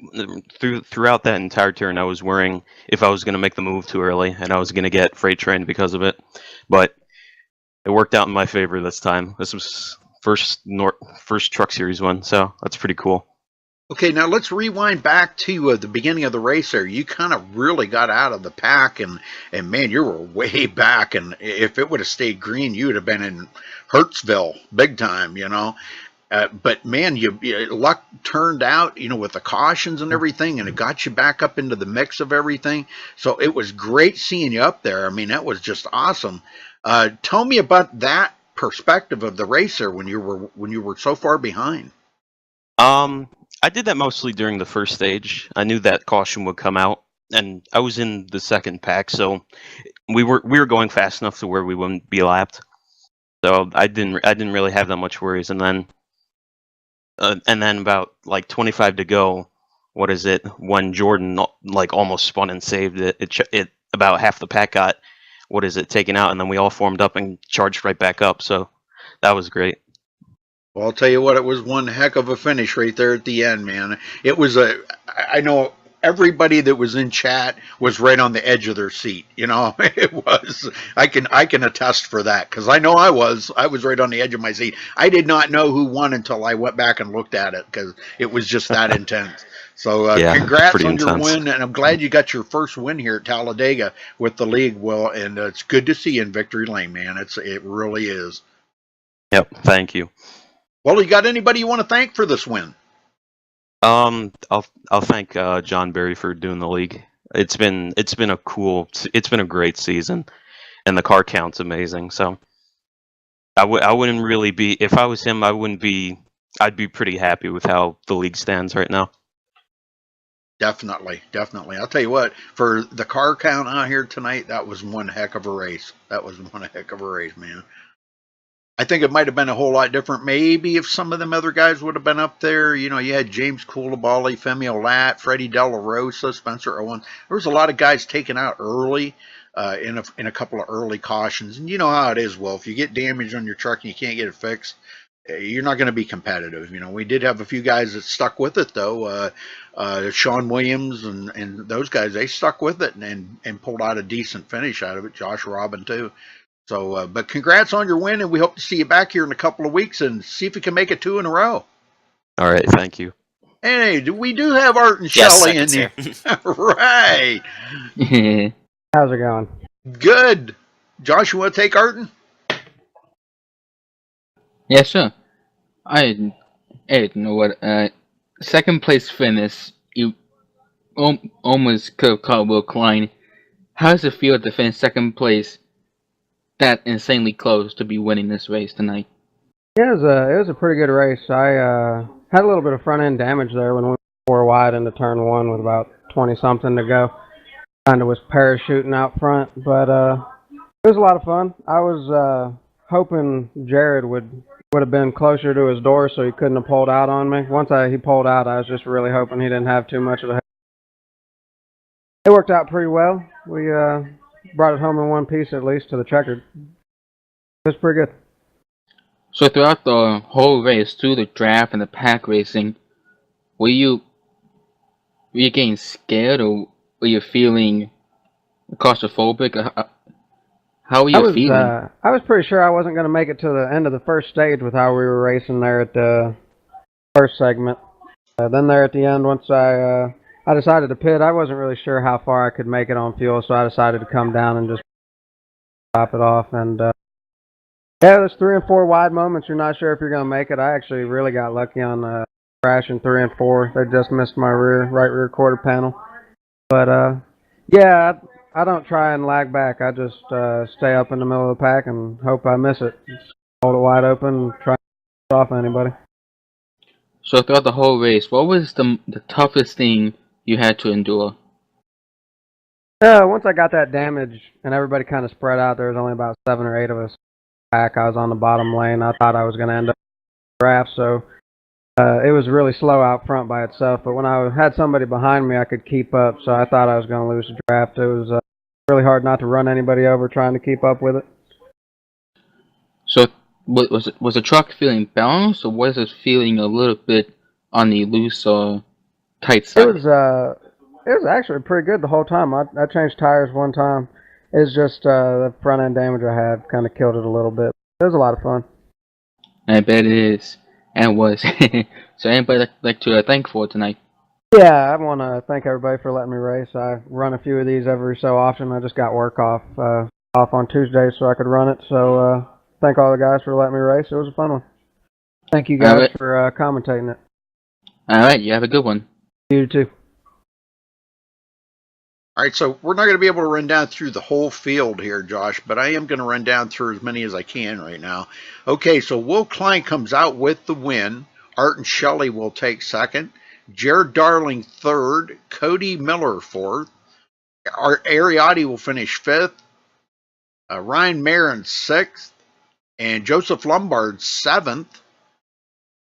throughout that entire turn. I was worrying if I was going to make the move too early, and I was going to get freight trained because of it. But it worked out in my favor this time. This was first Truck Series win, so that's pretty cool. Okay, now let's rewind back to the beginning of the race there. You kind of really got out of the pack, and man, you were way back. And if it would have stayed green, you would have been in Hurtsville big time, But man, luck turned out, with the cautions and everything, and it got you back up into the mix of everything. So it was great seeing you up there. I mean, that was just awesome. Tell me about that perspective of the racer when you were so far behind. I did that mostly during the first stage. I knew that caution would come out, and I was in the second pack, so we were going fast enough to where we wouldn't be lapped. So I didn't really have that much worries, and then about like 25 to go, when Jordan almost spun and saved it about half the pack got taken out, and then we all formed up and charged right back up. So that was great. Well, I'll tell you what, it was one heck of a finish right there at the end, man. It was I know everybody that was in chat was right on the edge of their seat. You know, it was, I can attest for that, because I know I was right on the edge of my seat. I did not know who won until I went back and looked at it, because it was just that intense. So Yeah, congrats pretty on your intense. win, and I'm glad you got your first win here at Talladega with the league, Will, and it's good to see you in victory lane, man. It really is. Yep, thank you. Well, you got anybody you want to thank for this win? I'll thank John Berry for doing the league. It's been a great season, and the car count's amazing. So I wouldn't really be, if I was him, I'd be pretty happy with how the league stands right now. Definitely. I'll tell you what, for the car count out here tonight, that was one heck of a race. Man. I think it might have been a whole lot different. Maybe if some of them other guys would have been up there. You know, you had James Coulibaly, Femi Olat, Freddie De La Rosa, Spencer Owen. There was a lot of guys taken out early in a couple of early cautions. And you know how it is, Will. If you get damage on your truck and you can't get it fixed, you're not going to be competitive. You know, we did have a few guys that stuck with it, though. Sean Williams and those guys, they stuck with it and pulled out a decent finish out of it. Josh Robin, too. So, but congrats on your win, and we hope to see you back here in a couple of weeks and see if you can make it 2 in a row. All right, thank you. Hey, we do have Art and Yes, Shelley in here. Right. How's it going? Good. Josh, you want to take Arton? Yeah, sure. I don't know what. Second place finish. You almost could have caught Will Klein. How does it feel to finish second place? That insanely close to be winning this race tonight. Yeah, it was a pretty good race. I had a little bit of front end damage there when we were 4 wide into turn 1 with about 20 something to go. Kind of was parachuting out front, but it was a lot of fun. I was hoping Jared would have been closer to his door so he couldn't have pulled out on me. Once he pulled out, I was just really hoping he didn't have too much of a. It worked out pretty well. We brought it home in one piece at least to the checkered. It was pretty good. So throughout the whole race, through the draft and the pack racing, were you getting scared, or were you feeling claustrophobic? How were you feeling? I was pretty sure I wasn't going to make it to the end of the first stage with how we were racing there at the first segment. Then there at the end, once I decided to pit, I wasn't really sure how far I could make it on fuel, so I decided to come down and just top it off. And yeah, there's 3 and 4 wide moments. You're not sure if you're going to make it. I actually really got lucky on crashing 3 and 4. They just missed my right rear quarter panel. But yeah, I don't try and lag back. I just stay up in the middle of the pack and hope I miss it. Just hold it wide open and try to get off anybody. So throughout the whole race, what was the toughest thing you had to endure? Once I got that damage and everybody kind of spread out, there was only about 7 or 8 of us back. I was on the bottom lane. I thought I was going to end up in the draft, so it was really slow out front by itself. But when I had somebody behind me, I could keep up, so I thought I was going to lose the draft. It was really hard not to run anybody over trying to keep up with it. So was the truck feeling balanced, or was it feeling a little bit on the loose or tight side? It was actually pretty good the whole time. I changed tires one time. It's just the front end damage I had kind of killed it a little bit. It was a lot of fun. I bet it is, and was. So anybody like to thank for tonight? Yeah, I want to thank everybody for letting me race. I run a few of these every so often. I just got work off on Tuesdays so I could run it. So thank all the guys for letting me race. It was a fun one. Thank you guys for commentating it. All right, you have a good one. You too. All right, so we're not going to be able to run down through the whole field here, Josh, but I am going to run down through as many as I can right now. Okay, so Will Klein comes out with the win. Art and Shelley will take second. Jared Darling third. Cody Miller fourth. Ariotti will finish fifth. Ryan Marin sixth. And Joseph Lombard seventh.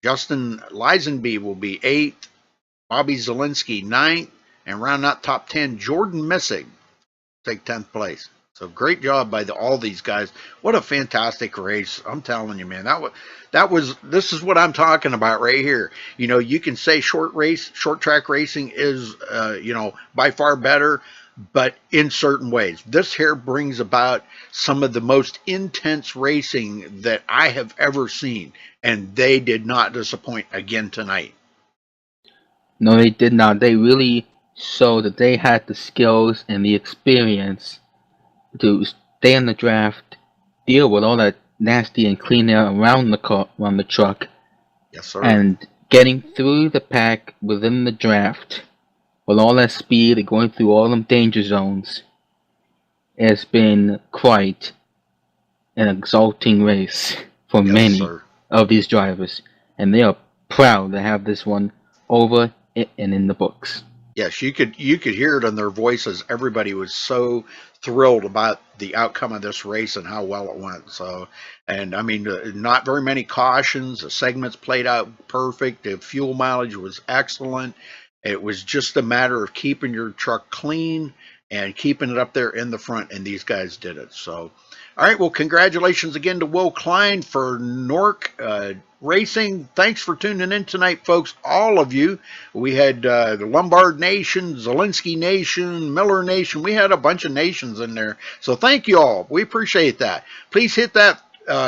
Justin Lisenby will be eighth. Bobby Zielinski ninth. And round out top 10, Jordan Missig take 10th place. So great job by all these guys. What a fantastic race. I'm telling you, man, this is what I'm talking about right here. You know, you can say short track racing is, you know, by far better, but in certain ways. This here brings about some of the most intense racing that I have ever seen, and they did not disappoint again tonight. No, they did not. They really showed that they had the skills and the experience to stay in the draft, deal with all that nasty and clean air around the truck, Yes, sir. and getting through the pack within the draft with all that speed and going through all them danger zones has been quite an exalting race for many of these drivers, and they are proud to have this one over and in the books. Yes, you could hear it in their voices. Everybody was so thrilled about the outcome of this race and how well it went. So, and I mean, not very many cautions. The segments played out perfect. The fuel mileage was excellent. It was just a matter of keeping your truck clean and keeping it up there in the front, and these guys did it. So, all right, well, congratulations again to Will Klein for NORC Racing. Thanks for tuning in tonight, folks, all of you. We had the Lombard Nation, Zielinski Nation, Miller Nation. We had a bunch of nations in there. So thank you all. We appreciate that. Please hit that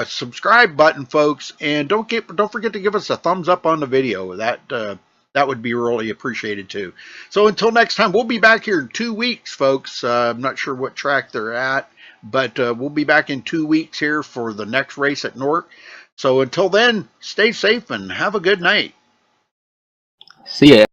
subscribe button, folks, and don't forget to give us a thumbs up on the video. That would be really appreciated too. So until next time, we'll be back here in 2 weeks, folks. I'm not sure what track they're at, but we'll be back in 2 weeks here for the next race at NORC. So until then, stay safe and have a good night. See ya.